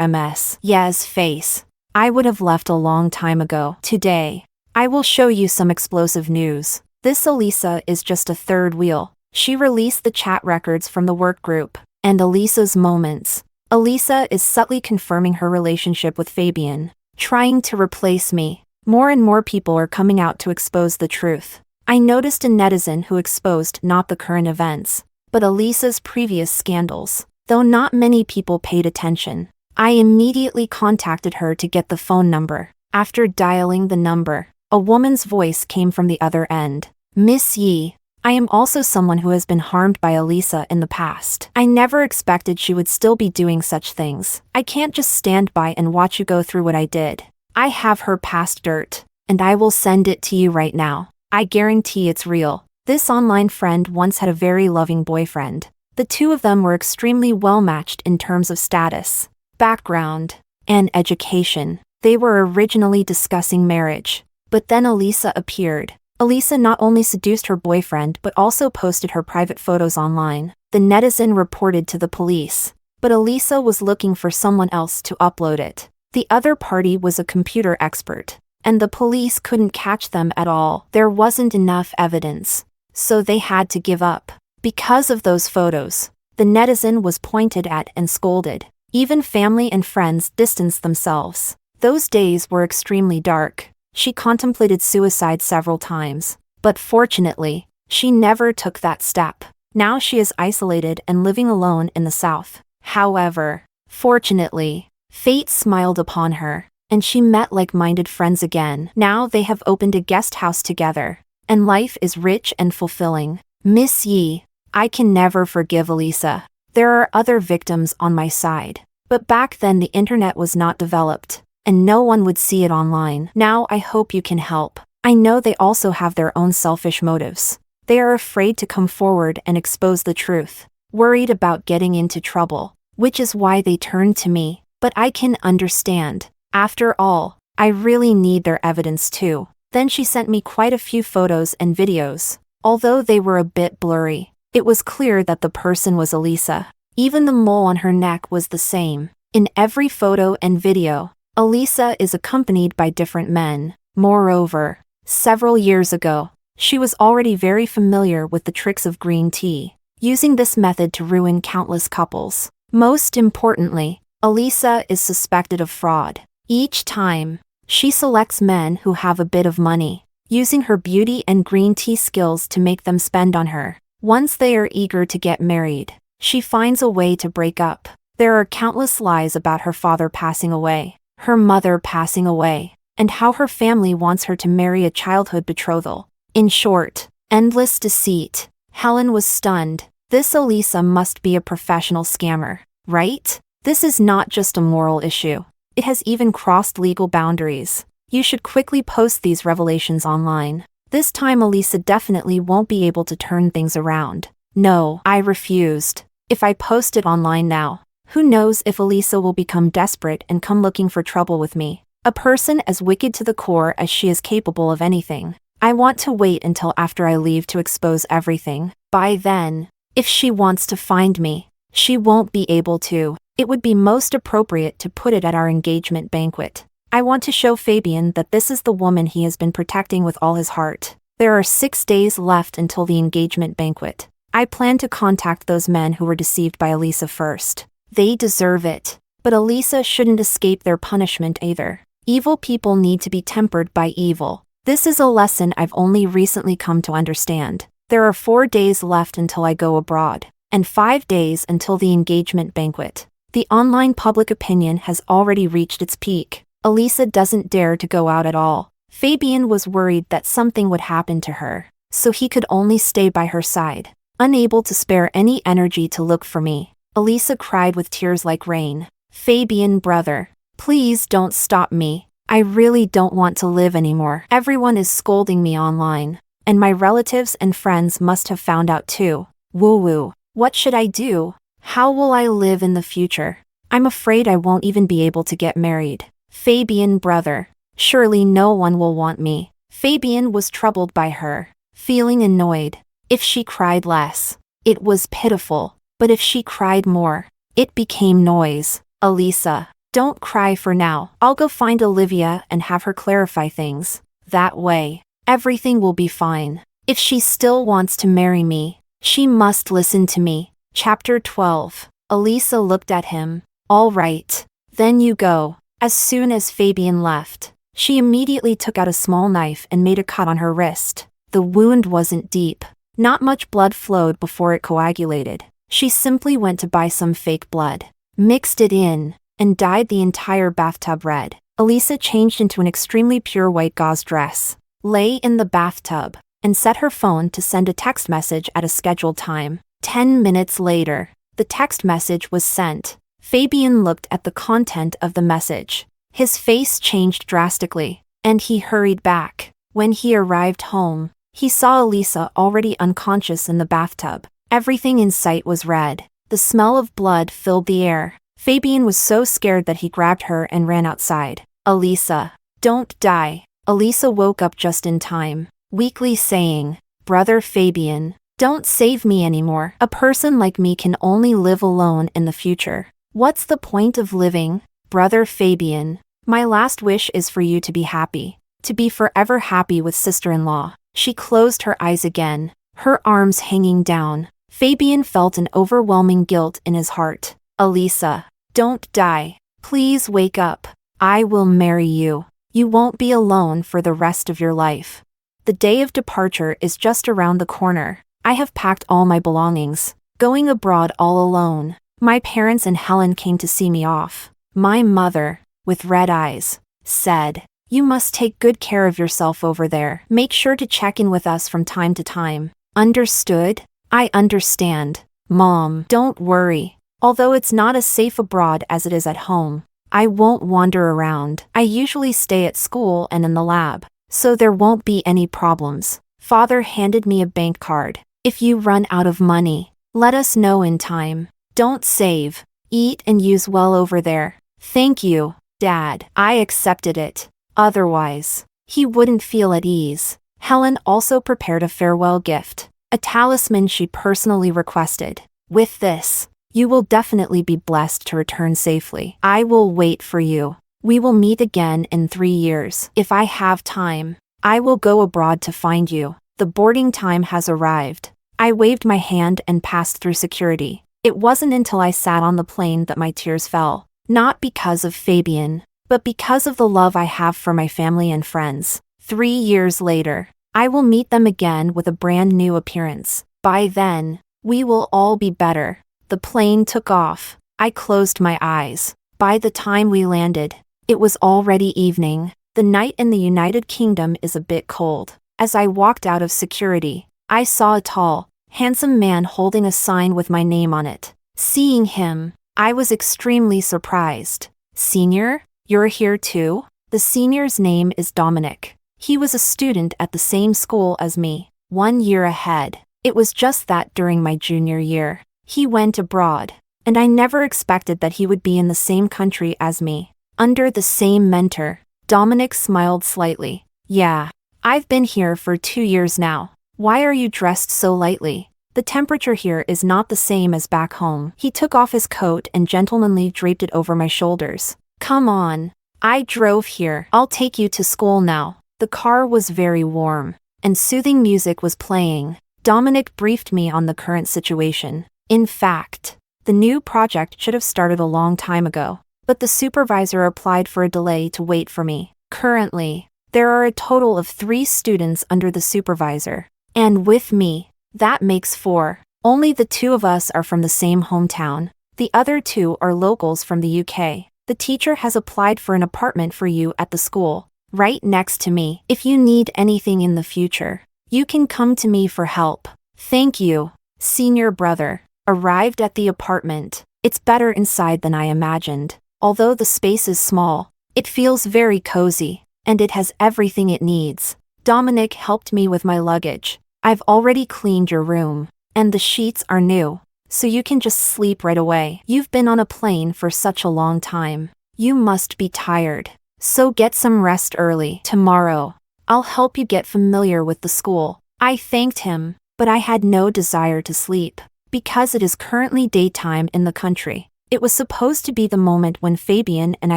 Yes's face, I would have left a long time ago. Today, I will show you some explosive news. This Elisa is just a third wheel. She released the chat records from the work group, and Elisa's moments. Elisa is subtly confirming her relationship with Fabian. trying to replace me. More and more people are coming out to expose the truth. I noticed a netizen who exposed not the current events, but Elisa's previous scandals. Though not many people paid attention, I immediately contacted her to get the phone number. After dialing the number, a woman's voice came from the other end. Miss Yi, I am also someone who has been harmed by Elisa in the past. I never expected she would still be doing such things. I can't just stand by and watch you go through what I did. I have her past dirt, and I will send it to you right now. I guarantee it's real. This online friend once had a very loving boyfriend. The two of them were extremely well matched in terms of status, background, and education. They were originally discussing marriage, but then Elisa appeared. Elisa not only seduced her boyfriend but also posted her private photos online. The netizen reported to the police, but Elisa was looking for someone else to upload it. The other party was a computer expert, and the police couldn't catch them at all. There wasn't enough evidence, so they had to give up. Because of those photos, the netizen was pointed at and scolded. Even family and friends distanced themselves. Those days were extremely dark. She contemplated suicide several times, but fortunately, she never took that step. Now she is isolated and living alone in the south. However, fortunately, fate smiled upon her, and she met like-minded friends again. Now they have opened a guest house together, and life is rich and fulfilling. Miss Yi, I can never forgive Elisa. There are other victims on my side, but back then the internet was not developed, and no one would see it online. Now I hope you can help. I know they also have their own selfish motives. They are afraid to come forward and expose the truth, worried about getting into trouble, which is why they turned to me. But I can understand. After all, I really need their evidence too. Then she sent me quite a few photos and videos. Although they were a bit blurry, it was clear that the person was Elisa. Even the mole on her neck was the same. In every photo and video, Elisa is accompanied by different men. Moreover, several years ago, she was already very familiar with the tricks of green tea, using this method to ruin countless couples. Most importantly, Elisa is suspected of fraud. Each time, she selects men who have a bit of money, using her beauty and green tea skills to make them spend on her. Once they are eager to get married, she finds a way to break up. There are countless lies about her father passing away, her mother passing away, and how her family wants her to marry a childhood betrothal. In short, endless deceit. Helen was stunned. This Elisa must be a professional scammer, right? This is not just a moral issue. It has even crossed legal boundaries. You should quickly post these revelations online. This time Elisa definitely won't be able to turn things around. No, I refused. If I post it online now, who knows if Elisa will become desperate and come looking for trouble with me. A person as wicked to the core as she is capable of anything. I want to wait until after I leave to expose everything. By then, if she wants to find me, she won't be able to. It would be most appropriate to put it at our engagement banquet. I want to show Fabian that this is the woman he has been protecting with all his heart. There are 6 days left until the engagement banquet. I plan to contact those men who were deceived by Elisa first. They deserve it. But Elisa shouldn't escape their punishment either. Evil people need to be tempered by evil. This is a lesson I've only recently come to understand. There are 4 days left until I go abroad, and 5 days until the engagement banquet. The online public opinion has already reached its peak. Elisa doesn't dare to go out at all. Fabian was worried that something would happen to her, so he could only stay by her side. Unable to spare any energy to look for me, Elisa cried with tears like rain. Fabian, brother, please don't stop me. I really don't want to live anymore. Everyone is scolding me online, and my relatives and friends must have found out too. Woo-woo. What should I do? How will I live in the future? I'm afraid I won't even be able to get married. Fabian, brother, surely no one will want me. Fabian was troubled by her, feeling annoyed. If she cried less, it was pitiful, but if she cried more, it became noise. Elisa, don't cry for now. I'll go find Olivia and have her clarify things. That way, everything will be fine. If she still wants to marry me, she must listen to me. Chapter 12. Elisa looked at him. All right, then you go. As soon as Fabian left, she immediately took out a small knife and made a cut on her wrist. The wound wasn't deep. Not much blood flowed before it coagulated. She simply went to buy some fake blood, mixed it in, and dyed the entire bathtub red. Elisa changed into an extremely pure white gauze dress, lay in the bathtub, and set her phone to send a text message at a scheduled time. 10 minutes later, the text message was sent. Fabian looked at the content of the message. His face changed drastically, and he hurried back. When he arrived home, he saw Elisa already unconscious in the bathtub. Everything in sight was red. The smell of blood filled the air. Fabian was so scared that he grabbed her and ran outside. "Elisa, don't die." Elisa woke up just in time, weakly saying, "Brother Fabian, don't save me anymore. A person like me can only live alone in the future. What's the point of living? Brother Fabian, my last wish is for you to be happy, to be forever happy with sister-in-law." She closed her eyes again, her arms hanging down. Fabian felt an overwhelming guilt in his heart. "Elisa, don't die. Please wake up. I will marry you. You won't be alone for the rest of your life. The day of departure is just around the corner. I have packed all my belongings, going abroad all alone. My parents and Helen came to see me off." My mother, with red eyes, said, "You must take good care of yourself over there. Make sure to check in with us from time to time." "Understood? I understand. Mom, don't worry. Although it's not as safe abroad as it is at home, I won't wander around. I usually stay at school and in the lab, so there won't be any problems." Father handed me a bank card. "If you run out of money, let us know in time. Don't save. Eat and use well over there." "Thank you, Dad." I accepted it. Otherwise, he wouldn't feel at ease. Helen also prepared a farewell gift, a talisman she personally requested. "With this, you will definitely be blessed to return safely. I will wait for you. We will meet again in 3 years. If I have time, I will go abroad to find you. The boarding time has arrived." I waved my hand and passed through security. It wasn't until I sat on the plane that my tears fell. Not because of Fabian, but because of the love I have for my family and friends. 3 years later, I will meet them again with a brand new appearance. By then, we will all be better. The plane took off. I closed my eyes. By the time we landed, it was already evening. The night in the United Kingdom is a bit cold. As I walked out of security, I saw a tall, handsome man holding a sign with my name on it. Seeing him, I was extremely surprised. "Senior, you're here too?" The senior's name is Dominic. He was a student at the same school as me, 1 year ahead. It was just that during my junior year, he went abroad, and I never expected that he would be in the same country as me, under the same mentor. Dominic smiled slightly. "Yeah, I've been here for 2 years now. Why are you dressed so lightly? The temperature here is not the same as back home." He took off his coat and gentlemanly draped it over my shoulders. "Come on. I drove here. I'll take you to school now." The car was very warm, and soothing music was playing. Dominic briefed me on the current situation. In fact, the new project should have started a long time ago, but the supervisor applied for a delay to wait for me. Currently, there are a total of 3 students under the supervisor, and with me, that makes 4. Only the 2 of us are from the same hometown. The other 2 are locals from the UK. The teacher has applied for an apartment for you at the school, right next to me. If you need anything in the future, you can come to me for help. Thank you, senior brother. Arrived at the apartment. It's better inside than I imagined. Although the space is small, it feels very cozy, and it has everything it needs. Dominic helped me with my luggage. "I've already cleaned your room, and the sheets are new, so you can just sleep right away. You've been on a plane for such a long time. You must be tired, so get some rest early. Tomorrow, I'll help you get familiar with the school." I thanked him, but I had no desire to sleep, because it is currently daytime in the country. It was supposed to be the moment when Fabian and I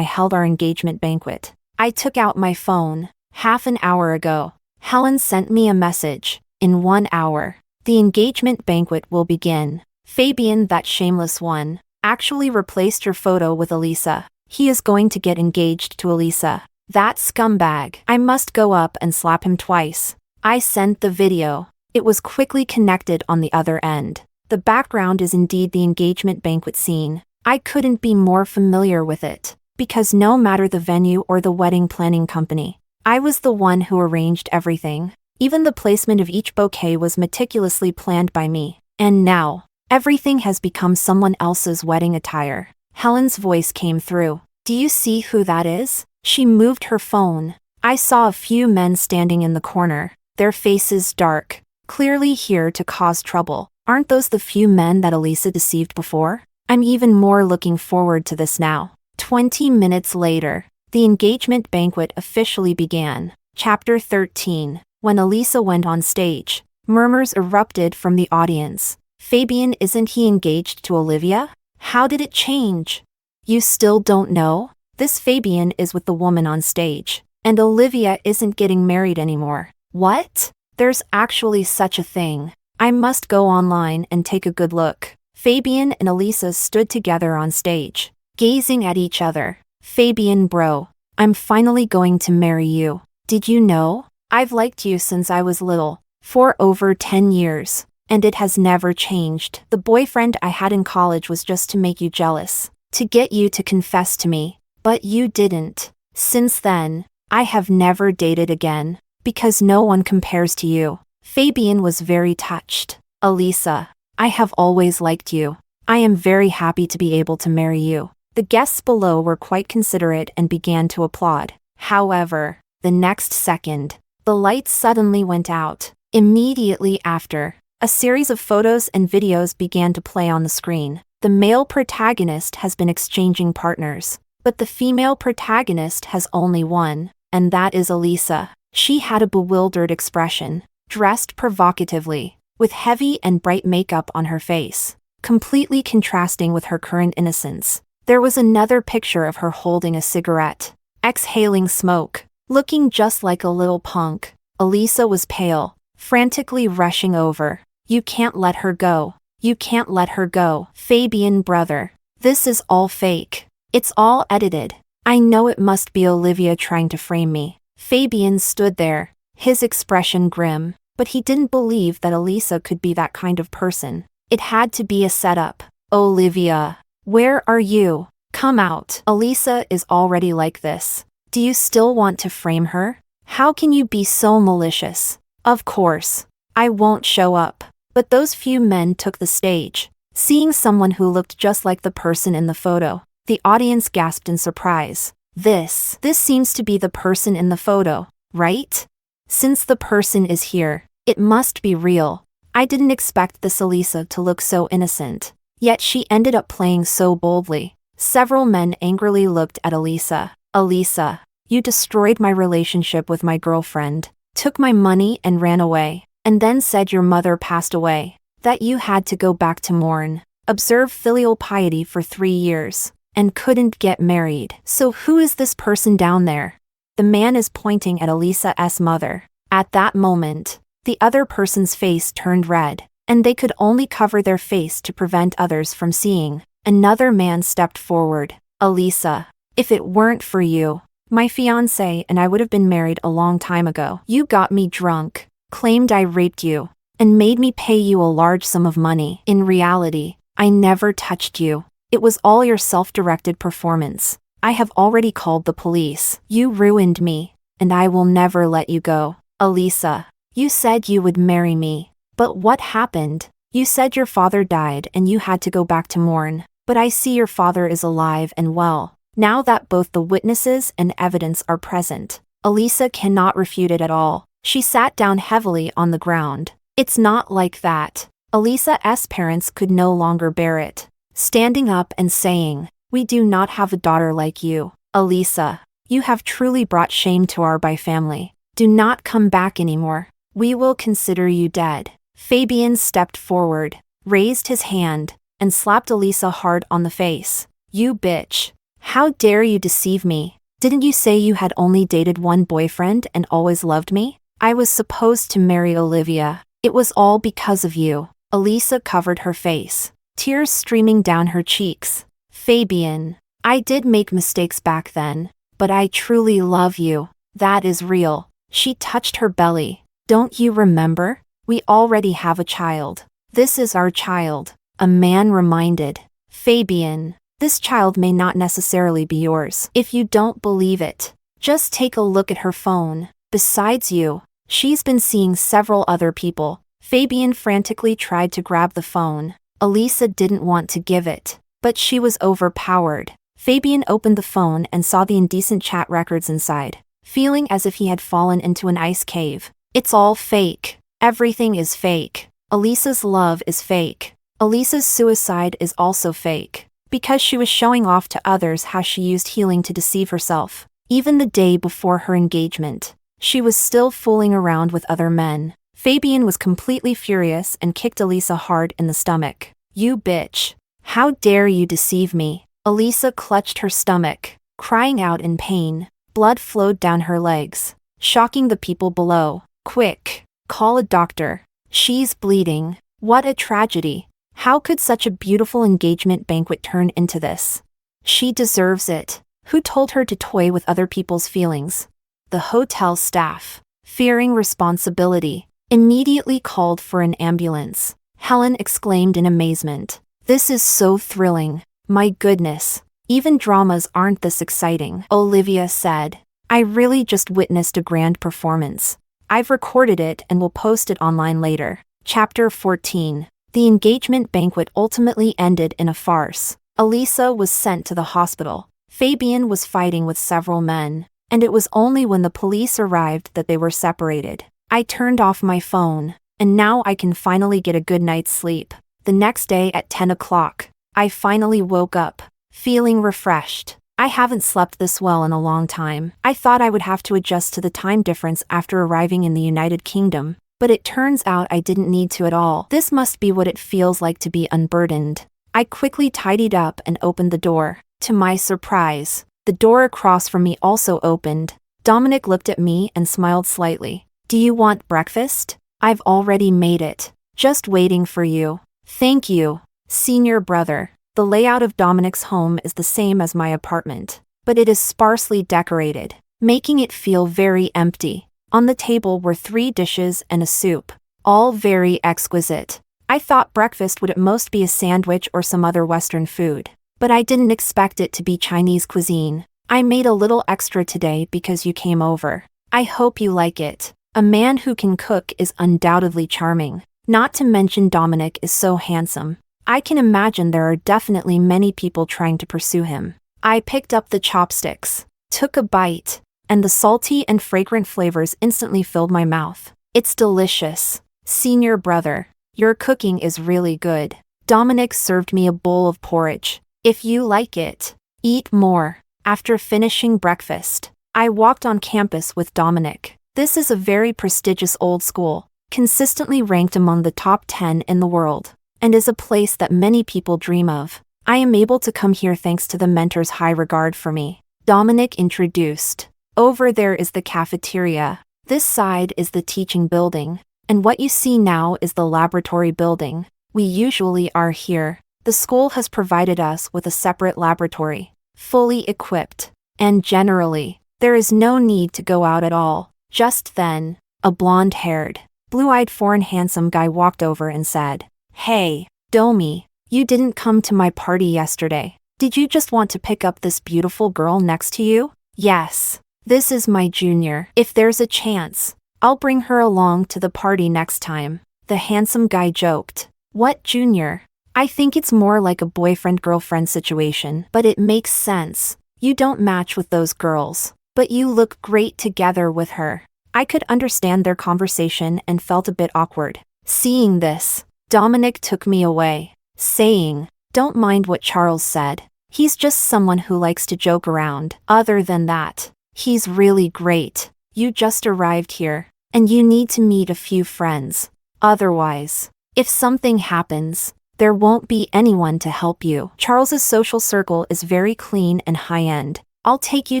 held our engagement banquet. I took out my phone. Half an hour ago, Helen sent me a message. "In 1 hour, the engagement banquet will begin. Fabian, that shameless one, actually replaced your photo with Elisa. He is going to get engaged to Elisa. That scumbag. I must go up and slap him twice. I sent the video. It was quickly connected on the other end. The background is indeed the engagement banquet scene. I couldn't be more familiar with it, because no matter the venue or the wedding planning company, I was the one who arranged everything. Even the placement of each bouquet was meticulously planned by me. And now, everything has become someone else's wedding attire. Helen's voice came through. Do you see who that is? She moved her phone. I saw a few men standing in the corner, their faces dark, clearly here to cause trouble. Aren't those the few men that Elisa deceived before? I'm even more looking forward to this now. 20 minutes later, the engagement banquet officially began. Chapter 13. When Elisa went on stage, murmurs erupted from the audience. Fabian, isn't he engaged to Olivia? How did it change? You still don't know? This Fabian is with the woman on stage, and Olivia isn't getting married anymore. What? There's actually such a thing. I must go online and take a good look. Fabian and Elisa stood together on stage, gazing at each other. Fabian, bro, I'm finally going to marry you. Did you know? I've liked you since I was little, for over 10 years, and it has never changed. The boyfriend I had in college was just to make you jealous, to get you to confess to me, but you didn't. Since then, I have never dated again, because no one compares to you. Fabian was very touched. Elisa, I have always liked you. I am very happy to be able to marry you. The guests below were quite considerate and began to applaud. However, the next second, the lights suddenly went out. Immediately after, a series of photos and videos began to play on the screen. The male protagonist has been exchanging partners, but the female protagonist has only one, and that is Elisa. She had a bewildered expression, dressed provocatively, with heavy and bright makeup on her face, completely contrasting with her current innocence. There was another picture of her holding a cigarette, exhaling smoke, looking just like a little punk. Elisa was pale, frantically rushing over. You can't let her go. You can't let her go. Fabian, brother, this is all fake. It's all edited. I know it must be Olivia trying to frame me. Fabian stood there, his expression grim, but he didn't believe that Elisa could be that kind of person. It had to be a setup. Olivia, where are you? Come out. Elisa is already like this. Do you still want to frame her? How can you be so malicious? Of course, I won't show up. But those few men took the stage. Seeing someone who looked just like the person in the photo, the audience gasped in surprise. This seems to be the person in the photo, right? Since the person is here, it must be real. I didn't expect this Elisa to look so innocent. Yet she ended up playing so boldly. Several men angrily looked at Elisa. Elisa, you destroyed my relationship with my girlfriend, took my money and ran away, and then said your mother passed away, that you had to go back to mourn, observe filial piety for 3 years, and couldn't get married. So who is this person down there? The man is pointing at Elisa's mother. At that moment, the other person's face turned red, and they could only cover their face to prevent others from seeing. Another man stepped forward. Elisa, if it weren't for you, my fiancé and I would have been married a long time ago. You got me drunk, claimed I raped you, and made me pay you a large sum of money. In reality, I never touched you. It was all your self-directed performance. I have already called the police. You ruined me, and I will never let you go. Elisa, you said you would marry me. But what happened? You said your father died and you had to go back to mourn. But I see your father is alive and well. Now that both the witnesses and evidence are present, Elisa cannot refute it at all. She sat down heavily on the ground. It's not like that. Elisa's parents could no longer bear it, standing up and saying, we do not have a daughter like you. Elisa, you have truly brought shame to our family. Do not come back anymore. We will consider you dead. Fabian stepped forward, raised his hand, and slapped Elisa hard on the face. You bitch. How dare you deceive me? Didn't you say you had only dated one boyfriend and always loved me? I was supposed to marry Olivia. It was all because of you. Elisa covered her face, tears streaming down her cheeks. Fabian, I did make mistakes back then, but I truly love you. That is real. She touched her belly. Don't you remember? We already have a child. This is our child. A man reminded. Fabian, this child may not necessarily be yours. If you don't believe it, just take a look at her phone. Besides you, she's been seeing several other people. Fabian frantically tried to grab the phone. Elisa didn't want to give it, but she was overpowered. Fabian opened the phone and saw the indecent chat records inside, feeling as if he had fallen into an ice cave. It's all fake. Everything is fake. Elisa's love is fake. Elisa's suicide is also fake, because she was showing off to others how she used healing to deceive herself. Even the day before her engagement, she was still fooling around with other men. Fabian was completely furious and kicked Elisa hard in the stomach. You bitch. How dare you deceive me? Elisa clutched her stomach, crying out in pain. Blood flowed down her legs, shocking the people below. Quick, call a doctor. She's bleeding. What a tragedy. How could such a beautiful engagement banquet turn into this? She deserves it. Who told her to toy with other people's feelings? The hotel staff, fearing responsibility, immediately called for an ambulance. Helen exclaimed in amazement. This is so thrilling. My goodness. Even dramas aren't this exciting. Olivia said. I really just witnessed a grand performance. I've recorded it and will post it online later. Chapter 14. The engagement banquet ultimately ended in a farce. Elisa was sent to the hospital. Fabian was fighting with several men, and it was only when the police arrived that they were separated. I turned off my phone, and now I can finally get a good night's sleep. The next day at 10 o'clock, I finally woke up, feeling refreshed. I haven't slept this well in a long time. I thought I would have to adjust to the time difference after arriving in the United Kingdom, but it turns out I didn't need to at all. This must be what it feels like to be unburdened. I quickly tidied up and opened the door. To my surprise, the door across from me also opened. Dominic looked at me and smiled slightly. Do you want breakfast? I've already made it. Just waiting for you. Thank you, senior brother. The layout of Dominic's home is the same as my apartment, but it is sparsely decorated, making it feel very empty. On the table were 3 dishes and a soup, all very exquisite. I thought breakfast would at most be a sandwich or some other Western food, but I didn't expect it to be Chinese cuisine. I made a little extra today because you came over. I hope you like it. A man who can cook is undoubtedly charming. Not to mention Dominic is so handsome. I can imagine there are definitely many people trying to pursue him. I picked up the chopsticks, took a bite, and the salty and fragrant flavors instantly filled my mouth. It's delicious. Senior brother, your cooking is really good. Dominic served me a bowl of porridge. If you like it, eat more. After finishing breakfast, I walked on campus with Dominic. This is a very prestigious old school, consistently ranked among the top 10 in the world, and is a place that many people dream of. I am able to come here thanks to the mentor's high regard for me. Dominic introduced. Over there is the cafeteria. This side is the teaching building, and what you see now is the laboratory building. We usually are here. The school has provided us with a separate laboratory, fully equipped, and generally, there is no need to go out at all. Just then, a blonde-haired, blue-eyed foreign handsome guy walked over and said, Hey, Domi, you didn't come to my party yesterday. Did you just want to pick up this beautiful girl next to you? Yes, this is my junior. If there's a chance, I'll bring her along to the party next time. The handsome guy joked. What junior? I think it's more like a boyfriend-girlfriend situation, but it makes sense. You don't match with those girls, but you look great together with her. I could understand their conversation and felt a bit awkward. Seeing this, Dominic took me away, saying, Don't mind what Charles said. He's just someone who likes to joke around. Other than that, he's really great. You just arrived here, and you need to meet a few friends. Otherwise, if something happens, there won't be anyone to help you. Charles's social circle is very clean and high-end. I'll take you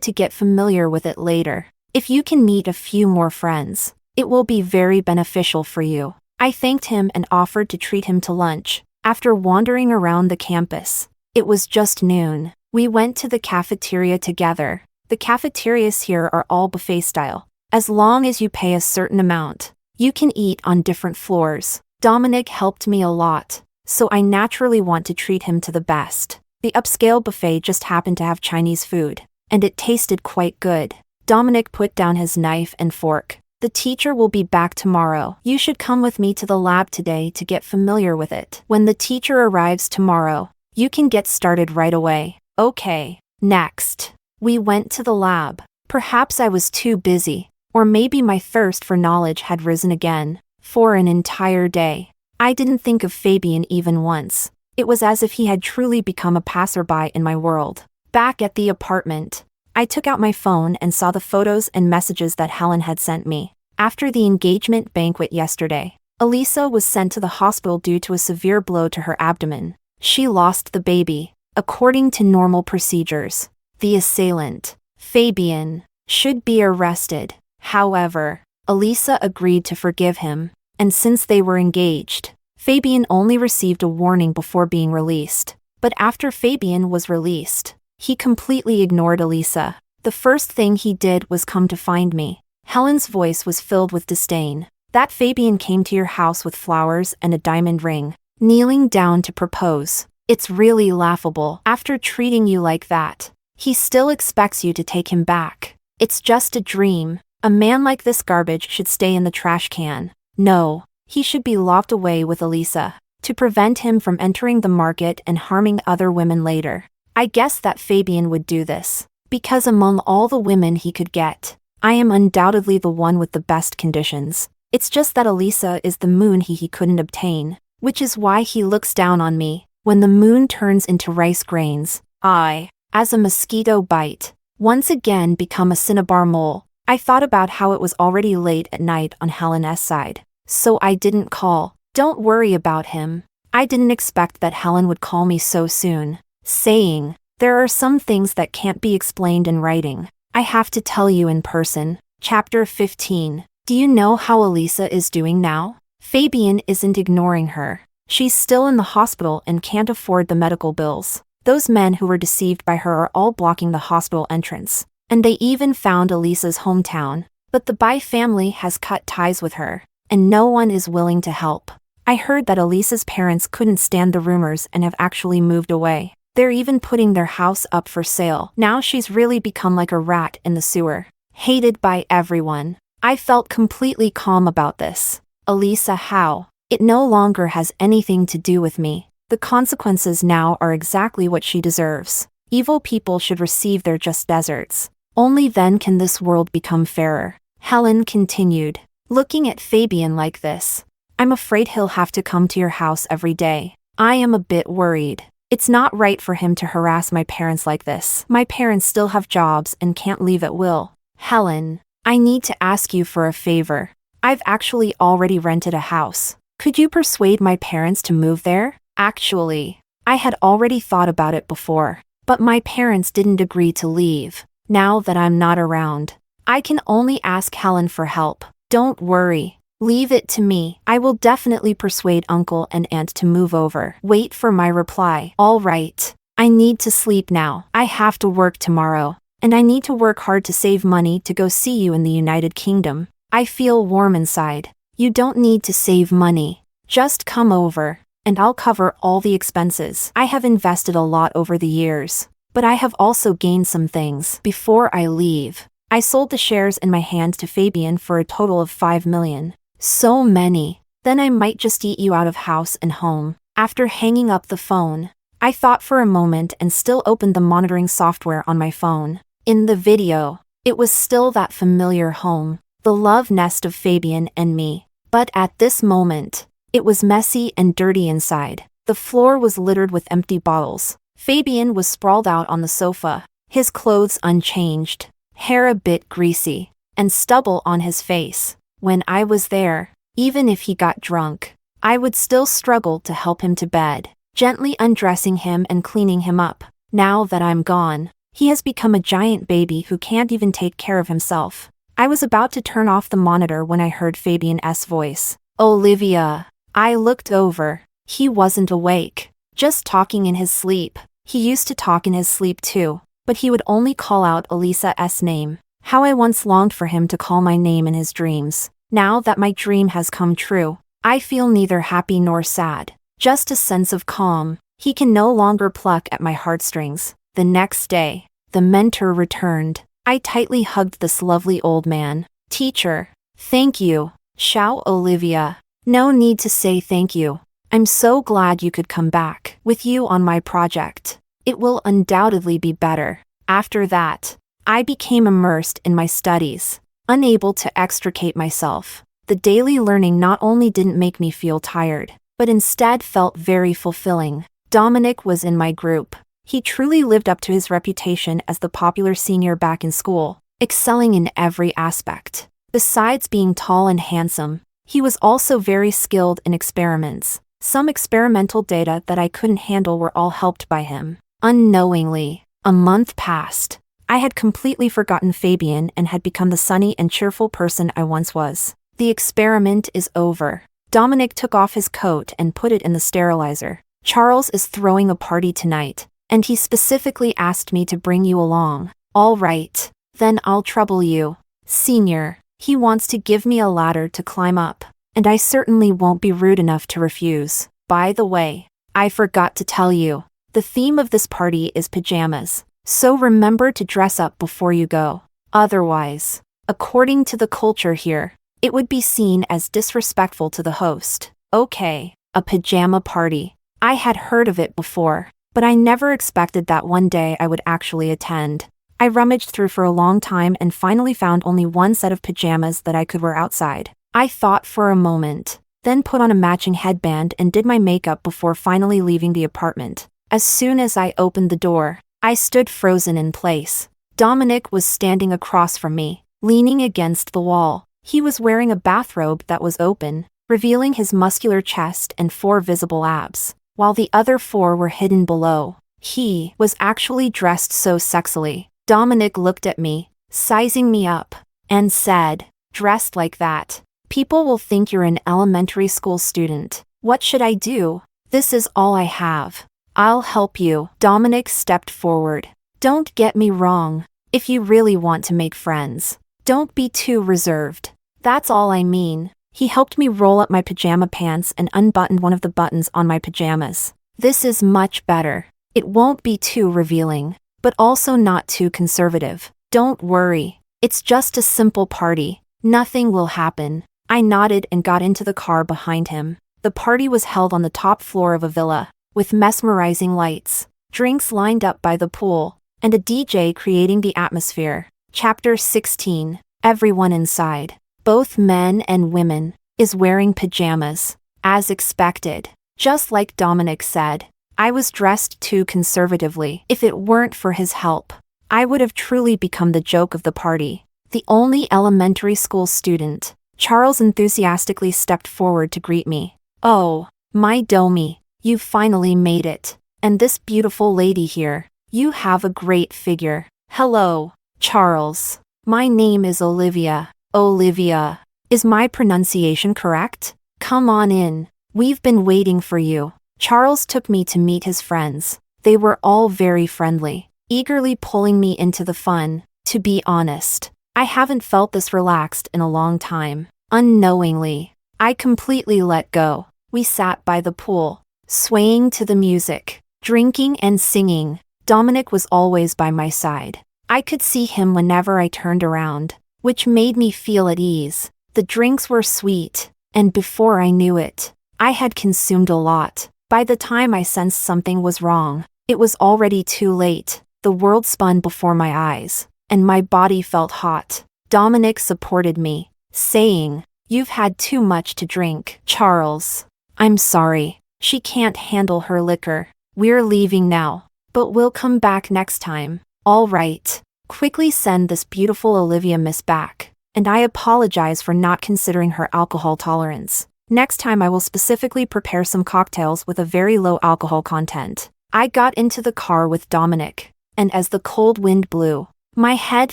to get familiar with it later. If you can meet a few more friends, it will be very beneficial for you. I thanked him and offered to treat him to lunch. After wandering around the campus, it was just noon. We went to the cafeteria together. The cafeterias here are all buffet style. As long as you pay a certain amount, you can eat on different floors. Dominic helped me a lot, so I naturally want to treat him to the best. The upscale buffet just happened to have Chinese food, and it tasted quite good. Dominic put down his knife and fork. The teacher will be back tomorrow. You should come with me to the lab today to get familiar with it. When the teacher arrives tomorrow, you can get started right away. Okay. Next, we went to the lab. Perhaps I was too busy, or maybe my thirst for knowledge had risen again. For an entire day, I didn't think of Fabian even once. It was as if he had truly become a passerby in my world. Back at the apartment, I took out my phone and saw the photos and messages that Helen had sent me. After the engagement banquet yesterday, Elisa was sent to the hospital due to a severe blow to her abdomen. She lost the baby. According to normal procedures, the assailant, Fabian, should be arrested. However, Elisa agreed to forgive him, and since they were engaged, Fabian only received a warning before being released. But after Fabian was released, he completely ignored Elisa. The first thing he did was come to find me. Helen's voice was filled with disdain. That Fabian came to your house with flowers and a diamond ring, kneeling down to propose. It's really laughable. After treating you like that, he still expects you to take him back. It's just a dream. A man like this garbage should stay in the trash can. No, he should be locked away with Elisa, to prevent him from entering the market and harming other women later. I guess that Fabian would do this, because among all the women he could get, I am undoubtedly the one with the best conditions. It's just that Elisa is the moon he couldn't obtain, which is why he looks down on me. When the moon turns into rice grains, I, as a mosquito bite, once again become a cinnabar mole. I thought about how it was already late at night on Helen's side, so I didn't call. Don't worry about him. I didn't expect that Helen would call me so soon, saying, there are some things that can't be explained in writing. I have to tell you in person. Chapter 15. Do you know how Elisa is doing now? Fabian isn't ignoring her. She's still in the hospital and can't afford the medical bills. Those men who were deceived by her are all blocking the hospital entrance. And they even found Elisa's hometown. But the Bai family has cut ties with her, and no one is willing to help. I heard that Elisa's parents couldn't stand the rumors and have actually moved away. They're even putting their house up for sale. Now she's really become like a rat in the sewer, hated by everyone. I felt completely calm about this. Elisa, how? It no longer has anything to do with me. The consequences now are exactly what she deserves. Evil people should receive their just deserts. Only then can this world become fairer. Helen continued, looking at Fabian like this. I'm afraid he'll have to come to your house every day. I am a bit worried. It's not right for him to harass my parents like this. My parents still have jobs and can't leave at will. Helen, I need to ask you for a favor. I've actually already rented a house. Could you persuade my parents to move there? Actually, I had already thought about it before, but my parents didn't agree to leave. Now that I'm not around, I can only ask Helen for help. Don't worry. Leave it to me. I will definitely persuade uncle and aunt to move over. Wait for my reply. All right. I need to sleep now. I have to work tomorrow, and I need to work hard to save money to go see you in the United Kingdom. I feel warm inside. You don't need to save money. Just come over, and I'll cover all the expenses. I have invested a lot over the years, but I have also gained some things. Before I leave, I sold the shares in my hand to Fabian for a total of 5 million. So many. Then I might just eat you out of house and home. After hanging up the phone, I thought for a moment and still opened the monitoring software on my phone. In the video, it was still that familiar home, the love nest of Fabian and me. But at this moment, it was messy and dirty inside. The floor was littered with empty bottles. Fabian was sprawled out on the sofa, his clothes unchanged, hair a bit greasy, and stubble on his face. When I was there, even if he got drunk, I would still struggle to help him to bed, gently undressing him and cleaning him up. Now that I'm gone, he has become a giant baby who can't even take care of himself. I was about to turn off the monitor when I heard Fabian's voice. Olivia. I looked over. He wasn't awake, just talking in his sleep. He used to talk in his sleep too, but he would only call out Elisa's name. How I once longed for him to call my name in his dreams. Now that my dream has come true, I feel neither happy nor sad, just a sense of calm. He can no longer pluck at my heartstrings. The next day, the mentor returned. I tightly hugged this lovely old man. Teacher, thank you. Shout Olivia. No need to say thank you. I'm so glad you could come back. With you on my project, it will undoubtedly be better. After that, I became immersed in my studies, unable to extricate myself. The daily learning not only didn't make me feel tired, but instead felt very fulfilling. Dominic was in my group. He truly lived up to his reputation as the popular senior back in school, excelling in every aspect. Besides being tall and handsome, he was also very skilled in experiments. Some experimental data that I couldn't handle were all helped by him. Unknowingly, a month passed. I had completely forgotten Fabian and had become the sunny and cheerful person I once was. The experiment is over. Dominic took off his coat and put it in the sterilizer. Charles is throwing a party tonight, and he specifically asked me to bring you along. All right, then I'll trouble you. Senior, he wants to give me a ladder to climb up, and I certainly won't be rude enough to refuse. By the way, I forgot to tell you, the theme of this party is pajamas, so remember to dress up before you go. Otherwise, according to the culture here, it would be seen as disrespectful to the host. Okay, a pajama party. I had heard of it before, but I never expected that one day I would actually attend. I rummaged through for a long time and finally found only one set of pajamas that I could wear outside. I thought for a moment, then put on a matching headband and did my makeup before finally leaving the apartment. As soon as I opened the door, I stood frozen in place. Dominic was standing across from me, leaning against the wall. He was wearing a bathrobe that was open, revealing his muscular chest and 4 visible abs, while the other 4 were hidden below. He was actually dressed so sexily. Dominic looked at me, sizing me up, and said, "Dressed like that, people will think you're an elementary school student. What should I do? This is all I have. I'll help you." Dominic stepped forward. "Don't get me wrong. If you really want to make friends, don't be too reserved. That's all I mean." He helped me roll up my pajama pants and unbuttoned one of the buttons on my pajamas. "This is much better. It won't be too revealing, but also not too conservative. Don't worry. It's just a simple party. Nothing will happen." I nodded and got into the car behind him. The party was held on the top floor of a villa, with mesmerizing lights, drinks lined up by the pool, and a DJ creating the atmosphere. Chapter 16. Everyone inside, both men and women, is wearing pajamas. As expected, just like Dominic said, I was dressed too conservatively. If it weren't for his help, I would have truly become the joke of the party. The only elementary school student. Charles enthusiastically stepped forward to greet me. "Oh, my Domi, you finally made it. And this beautiful lady here, you have a great figure." "Hello, Charles. My name is Olivia." "Olivia. Is my pronunciation correct? Come on in. We've been waiting for you." Charles took me to meet his friends. They were all very friendly, eagerly pulling me into the fun. To be honest, I haven't felt this relaxed in a long time. Unknowingly, I completely let go. We sat by the pool, swaying to the music, drinking and singing. Dominic was always by my side. I could see him whenever I turned around, which made me feel at ease. The drinks were sweet, and before I knew it, I had consumed a lot. By the time I sensed something was wrong, it was already too late. The world spun before my eyes, and my body felt hot. Dominic supported me, saying, "You've had too much to drink." "Charles, I'm sorry. She can't handle her liquor. We're leaving now, but we'll come back next time." "All right. Quickly send this beautiful Olivia miss back, and I apologize for not considering her alcohol tolerance. Next time I will specifically prepare some cocktails with a very low alcohol content." I got into the car with Dominic, and as the cold wind blew, my head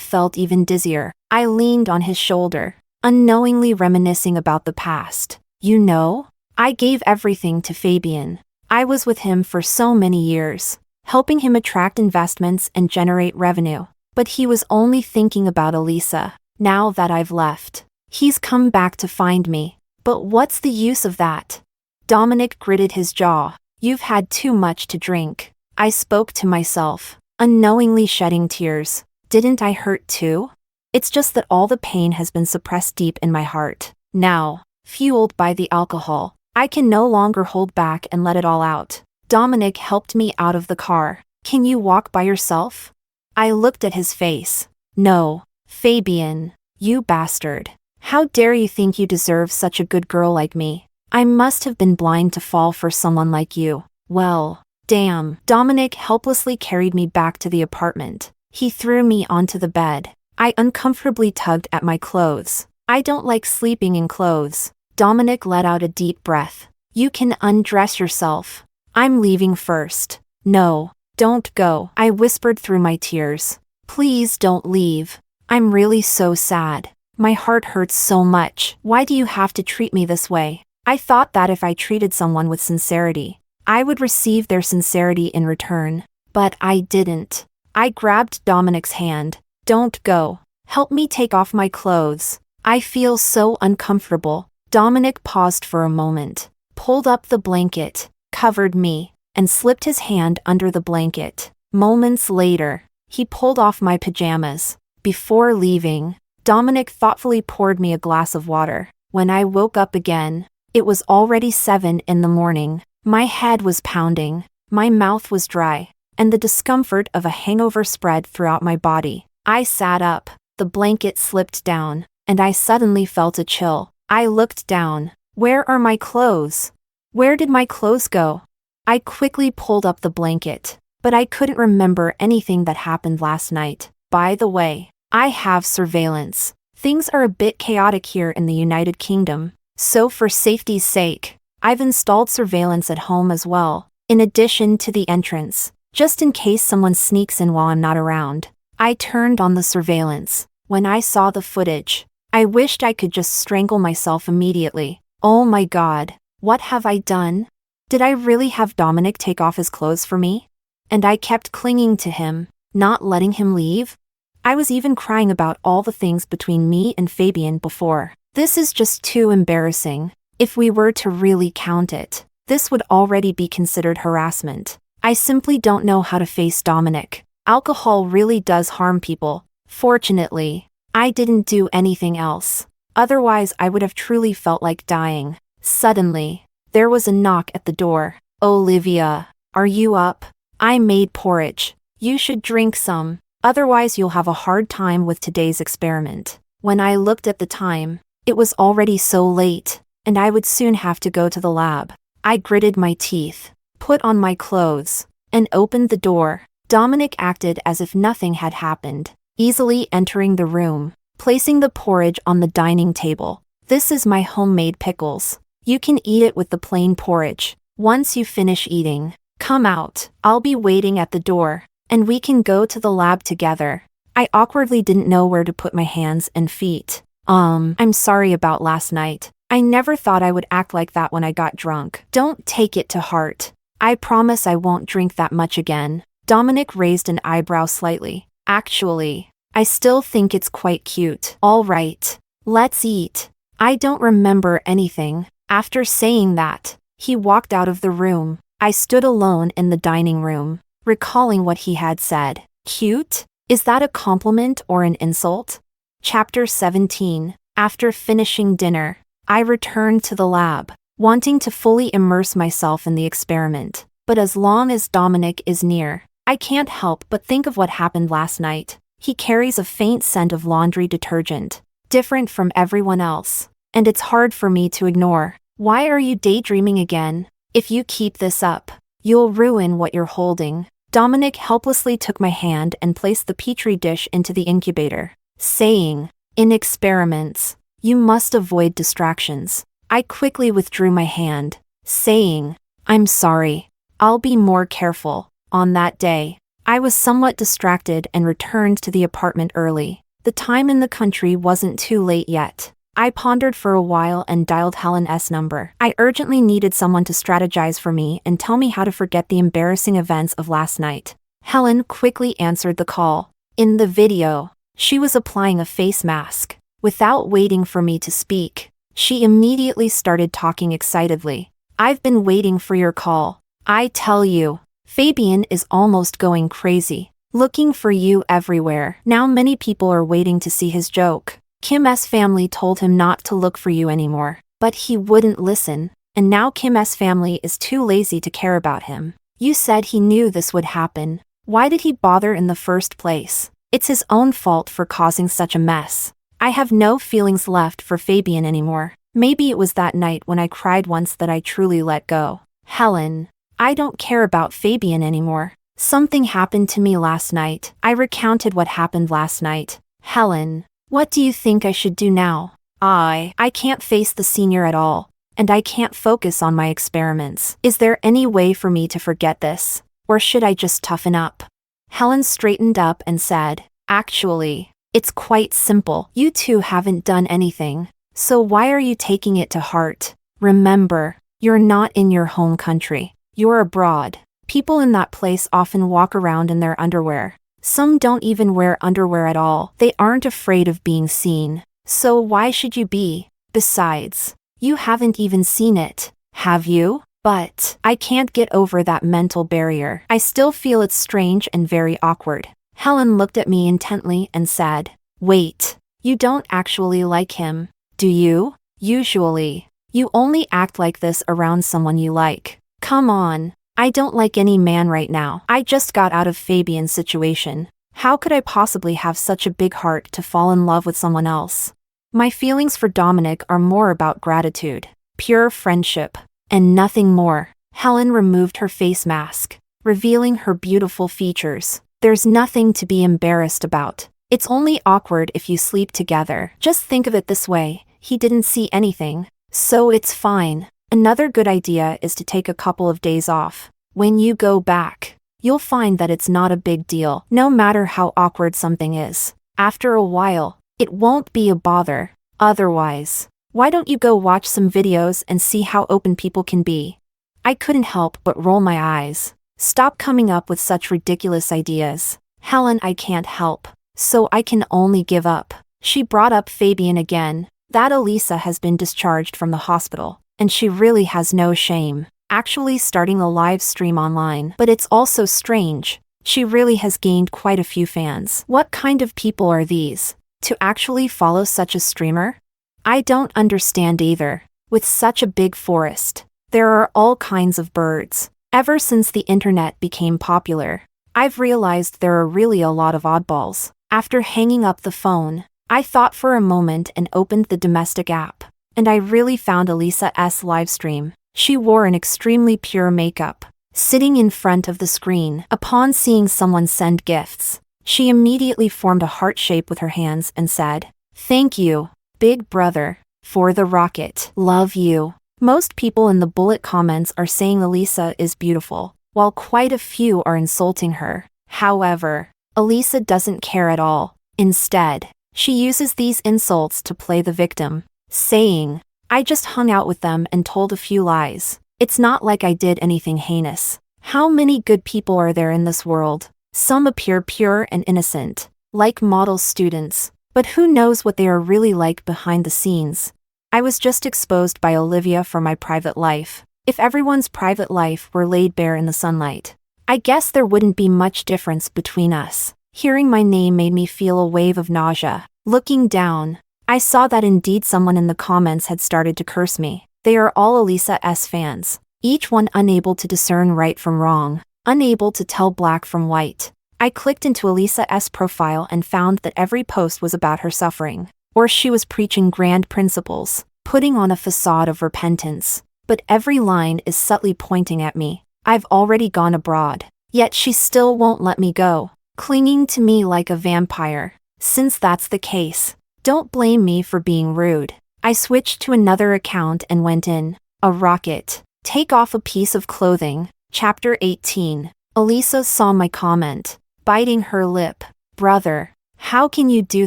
felt even dizzier. I leaned on his shoulder, unknowingly reminiscing about the past. "You know, I gave everything to Fabian. I was with him for so many years. helping him attract investments and generate revenue. But he was only thinking about Elisa. Now that I've left, he's come back to find me. But what's the use of that? Dominic gritted his jaw. You've had too much to drink. I spoke to myself, unknowingly shedding tears. Didn't I hurt too? It's just that all the pain has been suppressed deep in my heart. Now, fueled by the alcohol, I can no longer hold back and let it all out. Dominic helped me out of the car. Can you walk by yourself? I looked at his face. No, Fabian, you bastard. How dare you think you deserve such a good girl like me? I must have been blind to fall for someone like you. Well, damn. Dominic helplessly carried me back to the apartment. He threw me onto the bed. I uncomfortably tugged at my clothes. I don't like sleeping in clothes. Dominic let out a deep breath. You can undress yourself. I'm leaving first. No, don't go, I whispered through my tears. Please don't leave. I'm really so sad. My heart hurts so much. Why do you have to treat me this way? I thought that if I treated someone with sincerity, I would receive their sincerity in return. But I didn't. I grabbed Dominic's hand. Don't go. Help me take off my clothes. I feel so uncomfortable. Dominic paused for a moment, pulled up the blanket, covered me, and slipped his hand under the blanket. Moments later, he pulled off my pajamas. Before leaving, Dominic thoughtfully poured me a glass of water. When I woke up again, it was already 7 in the morning. My head was pounding, my mouth was dry, and the discomfort of a hangover spread throughout my body. I sat up, the blanket slipped down, and I suddenly felt a chill. I looked down. Where are my clothes? Where did my clothes go? I quickly pulled up the blanket, but I couldn't remember anything that happened last night. By the way, I have surveillance. Things are a bit chaotic here in the United Kingdom, so for safety's sake, I've installed surveillance at home as well, in addition to the entrance, just in case someone sneaks in while I'm not around. I turned on the surveillance. When I saw the footage, I wished I could just strangle myself immediately. Oh my God, what have I done? Did I really have Dominic take off his clothes for me? And I kept clinging to him, not letting him leave? I was even crying about all the things between me and Fabian before. This is just too embarrassing. If we were to really count it, this would already be considered harassment. I simply don't know how to face Dominic. Alcohol really does harm people. Fortunately, I didn't do anything else. Otherwise, I would have truly felt like dying. Suddenly, there was a knock at the door. Olivia, are you up? I made porridge. You should drink some. Otherwise, you'll have a hard time with today's experiment. When I looked at the time, it was already so late, and I would soon have to go to the lab. I gritted my teeth, put on my clothes, and opened the door. Dominic acted as if nothing had happened, easily entering the room, placing the porridge on the dining table. This is my homemade pickles. You can eat it with the plain porridge. Once you finish eating, come out. I'll be waiting at the door, and we can go to the lab together. I awkwardly didn't know where to put my hands and feet. I'm sorry about last night. I never thought I would act like that when I got drunk. Don't take it to heart. I promise I won't drink that much again. Dominic raised an eyebrow slightly. Actually, I still think it's quite cute. All right, let's eat. I don't remember anything. After saying that, he walked out of the room. I stood alone in the dining room, recalling what he had said. Cute? Is that a compliment or an insult? Chapter 17. After finishing dinner, I returned to the lab, wanting to fully immerse myself in the experiment. But as long as Dominic is near, I can't help but think of what happened last night. He carries a faint scent of laundry detergent, different from everyone else, and it's hard for me to ignore. Why are you daydreaming again? If you keep this up, you'll ruin what you're holding. Dominic helplessly took my hand and placed the petri dish into the incubator, saying, "In experiments, you must avoid distractions." I quickly withdrew my hand, saying, "I'm sorry. I'll be more careful." On that day, I was somewhat distracted and returned to the apartment early. The time in the country wasn't too late yet. I pondered for a while and dialed Helen's number. I urgently needed someone to strategize for me and tell me how to forget the embarrassing events of last night. Helen quickly answered the call. In the video, she was applying a face mask. Without waiting for me to speak, she immediately started talking excitedly. I've been waiting for your call. I tell you, Fabian is almost going crazy, looking for you everywhere. Now many people are waiting to see his joke. Kim's family told him not to look for you anymore, but he wouldn't listen, and now Kim's family is too lazy to care about him. You said he knew this would happen. Why did he bother in the first place? It's his own fault for causing such a mess. I have no feelings left for Fabian anymore. Maybe it was that night when I cried once that I truly let go. Helen, I don't care about Fabian anymore. Something happened to me last night. I recounted what happened last night. Helen, what do you think I should do now? I can't face the senior at all, and I can't focus on my experiments. Is there any way for me to forget this, or should I just toughen up? Helen straightened up and said, actually, it's quite simple. You two haven't done anything, so why are you taking it to heart? Remember, you're not in your home country. You're abroad. People in that place often walk around in their underwear. Some don't even wear underwear at all. They aren't afraid of being seen. So why should you be? Besides, you haven't even seen it, have you? But I can't get over that mental barrier. I still feel it's strange and very awkward. Helen looked at me intently and said, wait, you don't actually like him, do you? Usually, you only act like this around someone you like. Come on. I don't like any man right now. I just got out of Fabian's situation. How could I possibly have such a big heart to fall in love with someone else? My feelings for Dominic are more about gratitude, pure friendship, and nothing more. Helen removed her face mask, revealing her beautiful features. There's nothing to be embarrassed about. It's only awkward if you sleep together. Just think of it this way, he didn't see anything, so it's fine. Another good idea is to take a couple of days off. When you go back, you'll find that it's not a big deal, no matter how awkward something is. After a while, it won't be a bother. Otherwise, why don't you go watch some videos and see how open people can be? I couldn't help but roll my eyes. Stop coming up with such ridiculous ideas. Helen, I can't help, so I can only give up. She brought up Fabian again. That Elisa has been discharged from the hospital, and she really has no shame. Actually starting a live stream online. But it's also strange. She really has gained quite a few fans. What kind of people are these, to actually follow such a streamer? I don't understand either. With such a big forest, there are all kinds of birds. Ever since the internet became popular, I've realized there are really a lot of oddballs. After hanging up the phone, I thought for a moment and opened the domestic app, and I really found Elisa's livestream. She wore an extremely pure makeup, sitting in front of the screen. Upon seeing someone send gifts, she immediately formed a heart shape with her hands and said, "Thank you, big brother, for the rocket. Love you." Most people in the bullet comments are saying Elisa is beautiful, while quite a few are insulting her. However, Elisa doesn't care at all. Instead, she uses these insults to play the victim, saying, "I just hung out with them and told a few lies. It's not like I did anything heinous." How many good people are there in this world? Some appear pure and innocent, like model students, but who knows what they are really like behind the scenes. I was just exposed by Olivia for my private life. If everyone's private life were laid bare in the sunlight, I guess there wouldn't be much difference between us. Hearing my name made me feel a wave of nausea. Looking down, I saw that indeed someone in the comments had started to curse me. They are all Elisa's fans, each one unable to discern right from wrong, unable to tell black from white. I clicked into Elisa's profile and found that every post was about her suffering, or she was preaching grand principles, putting on a facade of repentance. But every line is subtly pointing at me. I've already gone abroad, yet she still won't let me go, clinging to me like a vampire. Since that's the case, don't blame me for being rude. I switched to another account and went in. A rocket. Take off a piece of clothing. Chapter 18. Elisa saw my comment, biting her lip. "Brother, how can you do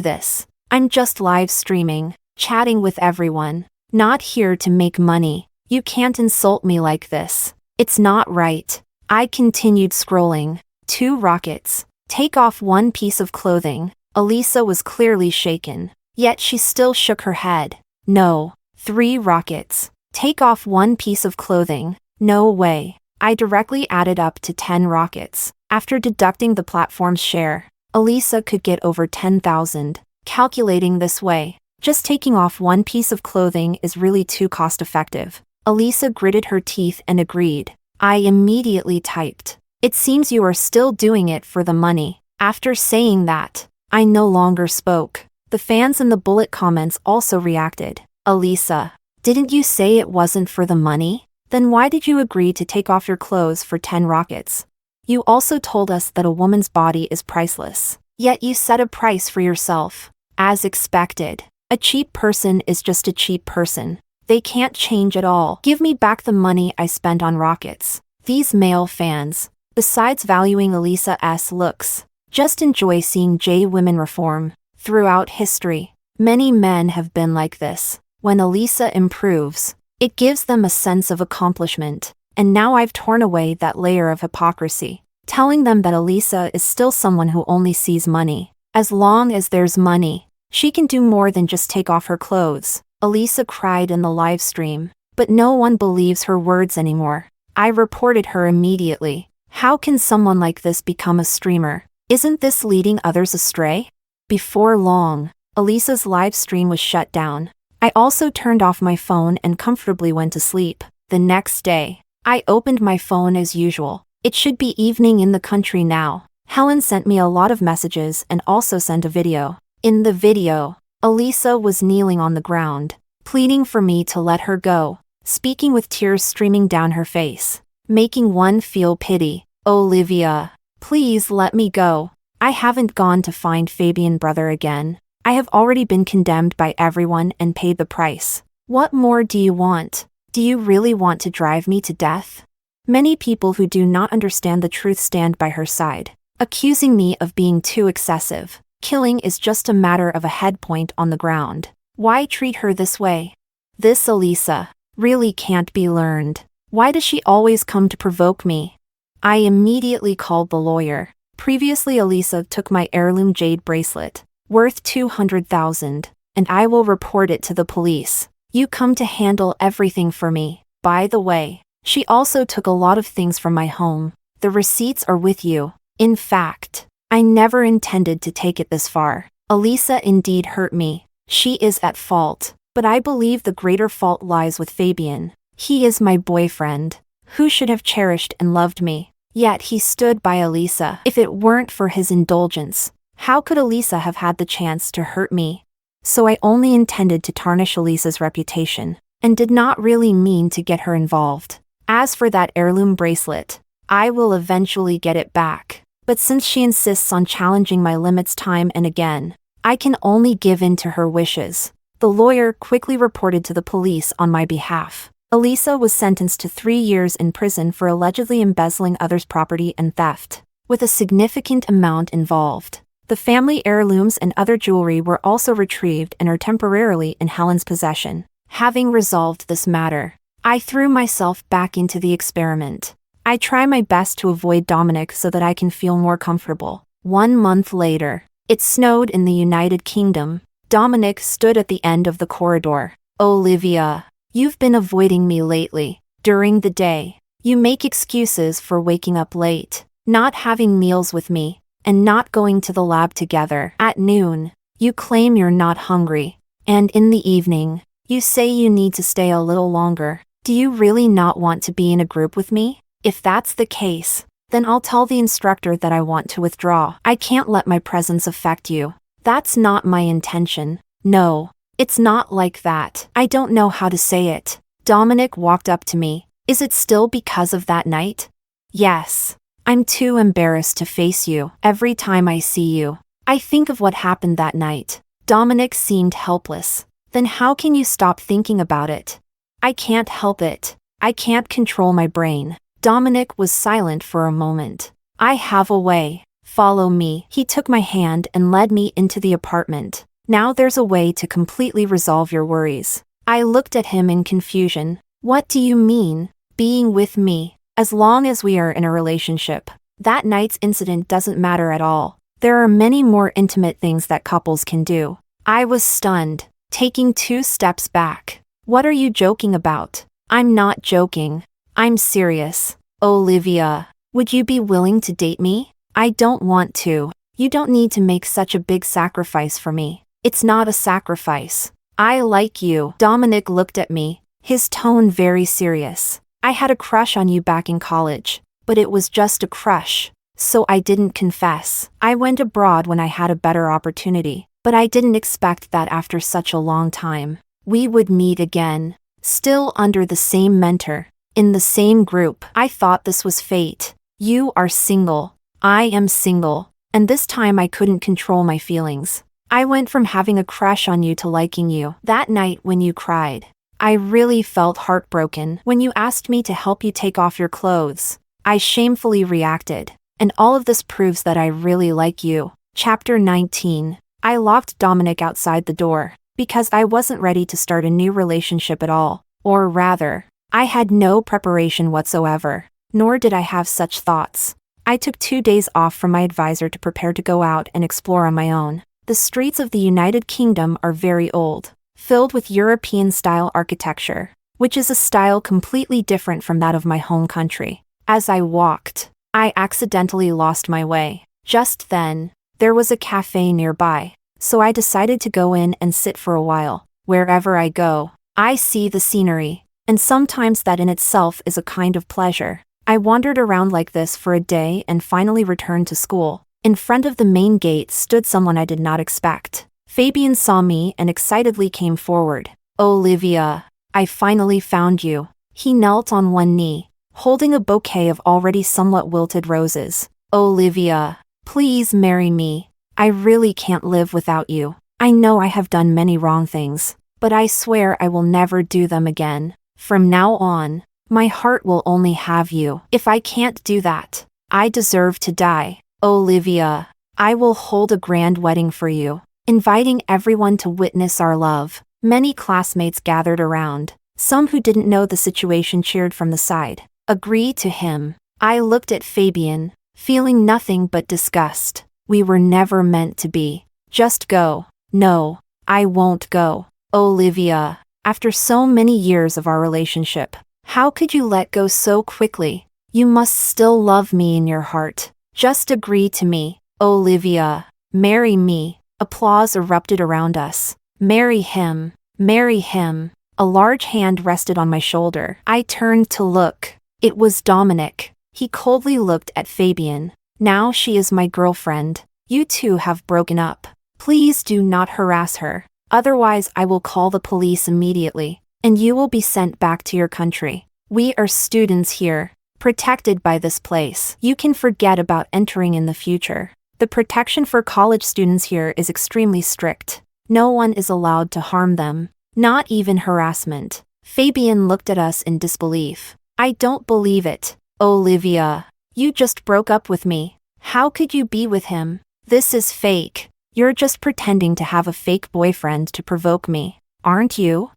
this? I'm just live streaming." chatting with everyone. Not here to make money. You can't insult me like this. It's not right. I continued scrolling. 2 rockets. Take off 1 piece of clothing. Elisa was clearly shaken. Yet she still shook her head. No. 3 rockets. Take off 1 piece of clothing. No way. I directly added up to 10 rockets. After deducting the platform's share, Elisa could get over 10,000. Calculating this way, just taking off 1 piece of clothing is really too cost-effective. Elisa gritted her teeth and agreed. I immediately typed. It seems you are still doing it for the money. After saying that, I no longer spoke. The fans in the bullet comments also reacted. Elisa, didn't you say it wasn't for the money? Then why did you agree to take off your clothes for 10 rockets? You also told us that a woman's body is priceless. Yet you set a price for yourself. As expected. A cheap person is just a cheap person. They can't change at all. Give me back the money I spent on rockets. These male fans, besides valuing Elisa's looks, just enjoy seeing women reform. Throughout history, many men have been like this. When Elisa improves, it gives them a sense of accomplishment. And now I've torn away that layer of hypocrisy, telling them that Elisa is still someone who only sees money. As long as there's money, she can do more than just take off her clothes. Elisa cried in the live stream, but no one believes her words anymore. I reported her immediately. How can someone like this become a streamer? Isn't this leading others astray? Before long, Elisa's live stream was shut down. I also turned off my phone and comfortably went to sleep. The next day, I opened my phone as usual. It should be evening in the country now. Helen sent me a lot of messages and also sent a video. In the video, Elisa was kneeling on the ground, pleading for me to let her go, speaking with tears streaming down her face, making one feel pity. Olivia, please let me go. I haven't gone to find Fabian brother again. I have already been condemned by everyone and paid the price. What more do you want? Do you really want to drive me to death? Many people who do not understand the truth stand by her side, accusing me of being too excessive. Killing is just a matter of a head point on the ground. Why treat her this way? This Elisa really can't be learned. Why does she always come to provoke me? I immediately called the lawyer. Previously Elisa took my heirloom jade bracelet, worth 200,000, and I will report it to the police. You come to handle everything for me. By the way, she also took a lot of things from my home. The receipts are with you. In fact, I never intended to take it this far. Elisa indeed hurt me. She is at fault, but I believe the greater fault lies with Fabian. He is my boyfriend, who should have cherished and loved me. Yet he stood by Elisa. If it weren't for his indulgence, how could Elisa have had the chance to hurt me? So I only intended to tarnish Elisa's reputation, and did not really mean to get her involved. As for that heirloom bracelet, I will eventually get it back. But since she insists on challenging my limits time and again, I can only give in to her wishes. The lawyer quickly reported to the police on my behalf. Elisa was sentenced to 3 years in prison for allegedly embezzling others' property and theft, with a significant amount involved. The family heirlooms and other jewelry were also retrieved and are temporarily in Helen's possession. Having resolved this matter, I threw myself back into the experiment. I try my best to avoid Dominic so that I can feel more comfortable. 1 month later, it snowed in the United Kingdom. Dominic stood at the end of the corridor. Olivia, you've been avoiding me lately. During the day, you make excuses for waking up late, not having meals with me, and not going to the lab together. At noon, you claim you're not hungry. And in the evening, you say you need to stay a little longer. Do you really not want to be in a group with me? If that's the case, then I'll tell the instructor that I want to withdraw. I can't let my presence affect you. That's not my intention. No, it's not like that. I don't know how to say it. Dominic walked up to me. Is it still because of that night? Yes. I'm too embarrassed to face you. Every time I see you, I think of what happened that night. Dominic seemed helpless. Then how can you stop thinking about it? I can't help it. I can't control my brain. Dominic was silent for a moment. I have a way. Follow me. He took my hand and led me into the apartment. Now there's a way to completely resolve your worries. I looked at him in confusion. What do you mean, being with me? As long as we are in a relationship. That night's incident doesn't matter at all. There are many more intimate things that couples can do. I was stunned, taking 2 steps back. What are you joking about? I'm not joking. I'm serious. Olivia, would you be willing to date me? I don't want to. You don't need to make such a big sacrifice for me. It's not a sacrifice. I like you. Dominic looked at me, his tone very serious. I had a crush on you back in college, but it was just a crush, so I didn't confess. I went abroad when I had a better opportunity, but I didn't expect that after such a long time, we would meet again, still under the same mentor, in the same group. I thought this was fate. You are single. I am single, and this time I couldn't control my feelings. I went from having a crush on you to liking you. That night when you cried, I really felt heartbroken. When you asked me to help you take off your clothes, I shamefully reacted. And all of this proves that I really like you. Chapter 19. I locked Dominic outside the door, because I wasn't ready to start a new relationship at all. Or rather, I had no preparation whatsoever, nor did I have such thoughts. I took 2 days off from my advisor to prepare to go out and explore on my own. The streets of the United Kingdom are very old, filled with European-style architecture, which is a style completely different from that of my home country. As I walked, I accidentally lost my way. Just then, there was a cafe nearby, so I decided to go in and sit for a while. Wherever I go, I see the scenery, and sometimes that in itself is a kind of pleasure. I wandered around like this for a day and finally returned to school. In front of the main gate stood someone I did not expect. Fabian saw me and excitedly came forward. Olivia, I finally found you. He knelt on one knee, holding a bouquet of already somewhat wilted roses. Olivia, please marry me. I really can't live without you. I know I have done many wrong things, but I swear I will never do them again. From now on, my heart will only have you. If I can't do that, I deserve to die. Olivia, I will hold a grand wedding for you, inviting everyone to witness our love. Many classmates gathered around. Some who didn't know the situation cheered from the side. Agree to him. I looked at Fabian, feeling nothing but disgust. We were never meant to be. Just go. No, I won't go. Olivia, after so many years of our relationship, how could you let go so quickly? You must still love me in your heart. Just agree to me. Olivia, marry me. Applause erupted around us. Marry him. Marry him. A large hand rested on my shoulder. I turned to look. It was Dominic. He coldly looked at Fabian. Now she is my girlfriend. You two have broken up. Please do not harass her. Otherwise I will call the police immediately, and you will be sent back to your country. We are students here, protected by this place. You can forget about entering in the future. The protection for college students here is extremely strict. No one is allowed to harm them, not even harassment. Fabian looked at us in disbelief. I don't believe it. Olivia, you just broke up with me. How could you be with him? This is fake. You're just pretending to have a fake boyfriend to provoke me, aren't you?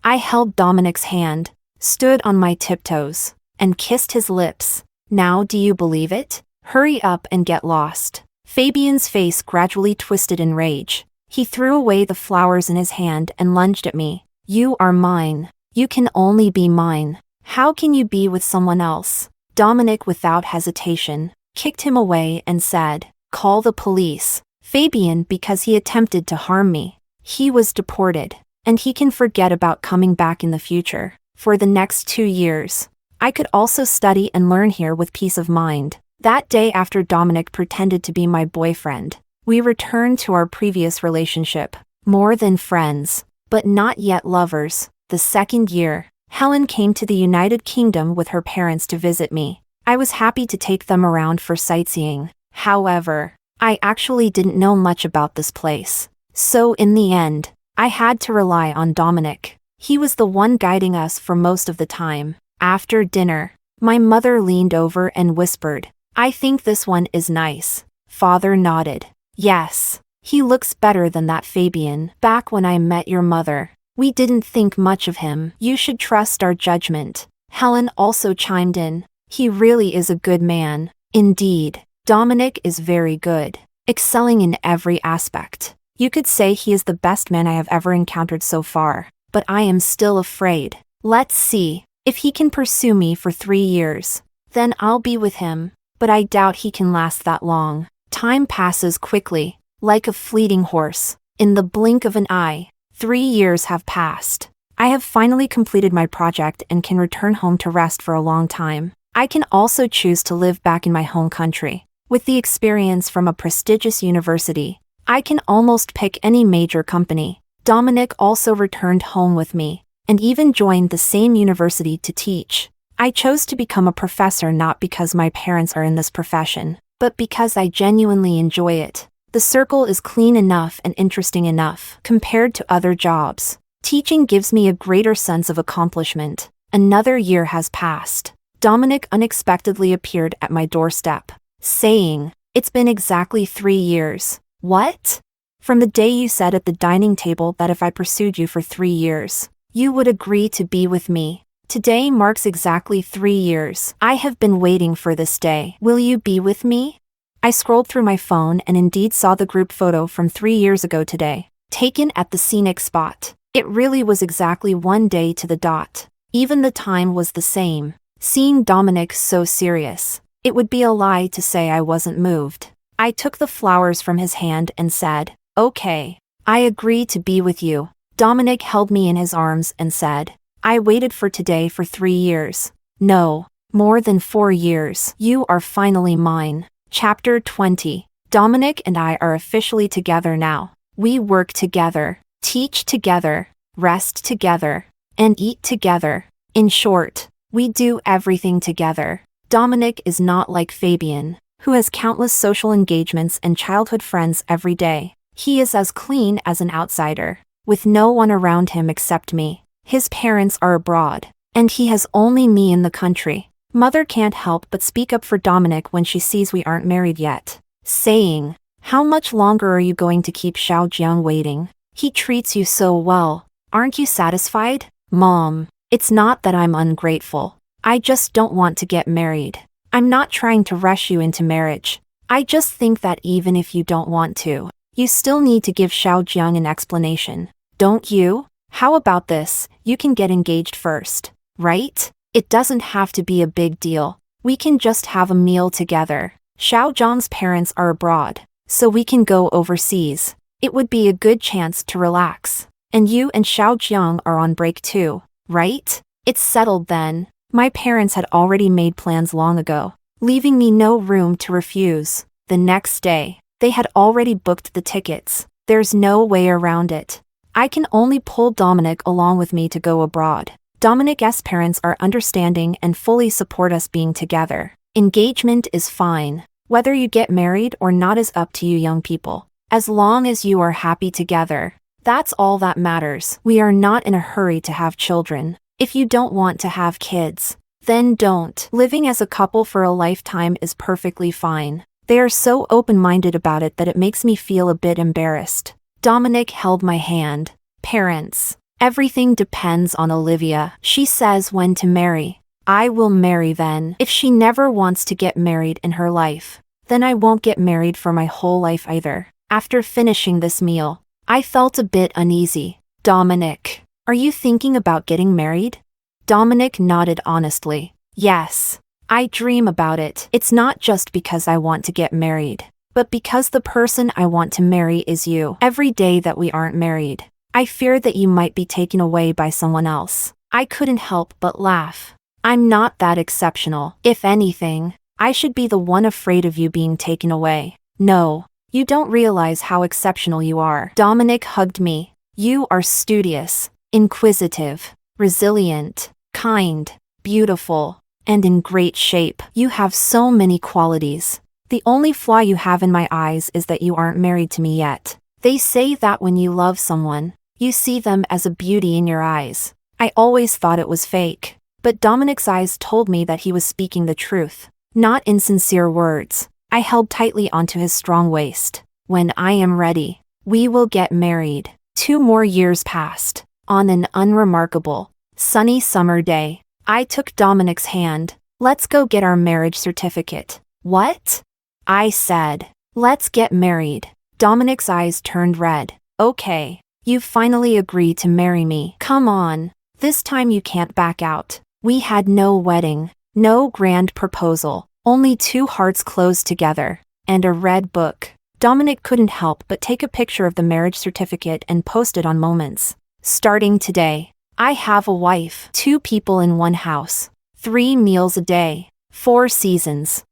I held Dominic's hand, stood on my tiptoes, and kissed his lips. Now do you believe it? Hurry up and get lost. Fabian's face gradually twisted in rage. He threw away the flowers in his hand and lunged at me. You are mine. You can only be mine. How can you be with someone else? Dominic, without hesitation, kicked him away and said, call the police. Fabian, because he attempted to harm me. He was deported, and he can forget about coming back in the future. For the next 2 years, I could also study and learn here with peace of mind. That day after Dominic pretended to be my boyfriend, we returned to our previous relationship. More than friends, but not yet lovers. The second year, Helen came to the United Kingdom with her parents to visit me. I was happy to take them around for sightseeing. However, I actually didn't know much about this place. So in the end, I had to rely on Dominic. He was the one guiding us for most of the time. After dinner, my mother leaned over and whispered, I think this one is nice. Father nodded. Yes, He looks better than that Fabian. Back when I met your mother, we didn't think much of him. You should trust our judgment. Helen also chimed in. He really is a good man. Indeed, Dominic is very good, excelling in every aspect. You could say he is the best man I have ever encountered so far, but I am still afraid. Let's see. If he can pursue me for 3 years, then I'll be with him, but I doubt he can last that long. Time passes quickly, like a fleeting horse. In the blink of an eye, 3 years have passed. I have finally completed my project and can return home to rest for a long time. I can also choose to live back in my home country. With the experience from a prestigious university, I can almost pick any major company. Dominic also returned home with me, and even joined the same university to teach. I chose to become a professor not because my parents are in this profession, but because I genuinely enjoy it. The circle is clean enough and interesting enough compared to other jobs. Teaching gives me a greater sense of accomplishment. Another year has passed. Dominic unexpectedly appeared at my doorstep, saying, "It's been exactly 3 years. What? From the day you said at the dining table that if I pursued you for 3 years, you would agree to be with me. Today marks exactly 3 years. I have been waiting for this day. Will you be with me?" I scrolled through my phone and indeed saw the group photo from 3 years ago today, taken at the scenic spot. It really was exactly 1 day to the dot. Even the time was the same. Seeing Dominic so serious, it would be a lie to say I wasn't moved. I took the flowers from his hand and said, "Okay, I agree to be with you." Dominic held me in his arms and said, "I waited for today for 3 years. No, more than 4 years. You are finally mine." Chapter 20. Dominic and I are officially together now. We work together, teach together, rest together, and eat together. In short, we do everything together. Dominic is not like Fabian, who has countless social engagements and childhood friends every day. He is as clean as an outsider, with no one around him except me. His parents are abroad, and he has only me in the country. Mother can't help but speak up for Dominic when she sees we aren't married yet, saying, "How much longer are you going to keep Xiaojiang waiting? He treats you so well. Aren't you satisfied?" "Mom, it's not that I'm ungrateful. I just don't want to get married. I'm not trying to rush you into marriage. I just think that even if you don't want to, you still need to give Xiaojiang an explanation. Don't you? How about this? You can get engaged first, right? It doesn't have to be a big deal. We can just have a meal together. Xiaojiang's parents are abroad, so we can go overseas. It would be a good chance to relax. And you and Xiaojiang are on break too, right? It's settled then." My parents had already made plans long ago, leaving me no room to refuse. The next day, they had already booked the tickets. There's no way around it. I can only pull Dominic along with me to go abroad. Dominic's parents are understanding and fully support us being together. Engagement is fine. Whether you get married or not is up to you young people. As long as you are happy together, that's all that matters. We are not in a hurry to have children. If you don't want to have kids, then don't. Living as a couple for a lifetime is perfectly fine. They are so open-minded about it that it makes me feel a bit embarrassed. Dominic held my hand. "Parents, everything depends on Olivia. She says when to marry. I will marry then. If she never wants to get married in her life, then I won't get married for my whole life either." After finishing this meal, I felt a bit uneasy. "Dominic, are you thinking about getting married?" Dominic nodded honestly. "Yes, I dream about it. It's not just because I want to get married, but because the person I want to marry is you. Every day that we aren't married, I fear that you might be taken away by someone else." I couldn't help but laugh. "I'm not that exceptional. If anything, I should be the one afraid of you being taken away." "No, you don't realize how exceptional you are." Dominic hugged me. "You are studious, inquisitive, resilient, kind, beautiful, and in great shape. You have so many qualities. The only flaw you have in my eyes is that you aren't married to me yet. They say that when you love someone, you see them as a beauty in your eyes. I always thought it was fake, but Dominic's eyes told me that he was speaking the truth, not insincere words." I held tightly onto his strong waist. When I am ready, we will get married. 2 more years passed. On an unremarkable, sunny summer day, I took Dominic's hand. Let's go get our marriage certificate. What? I said. Let's get married. Dominic's eyes turned red. Okay. You've finally agreed to marry me. Come on. This time you can't back out. We had no wedding, no grand proposal, only 2 hearts closed together, and a red book. Dominic couldn't help but take a picture of the marriage certificate and post it on Moments. Starting today, I have a wife, 2 people in one house, 3 meals a day, 4 seasons.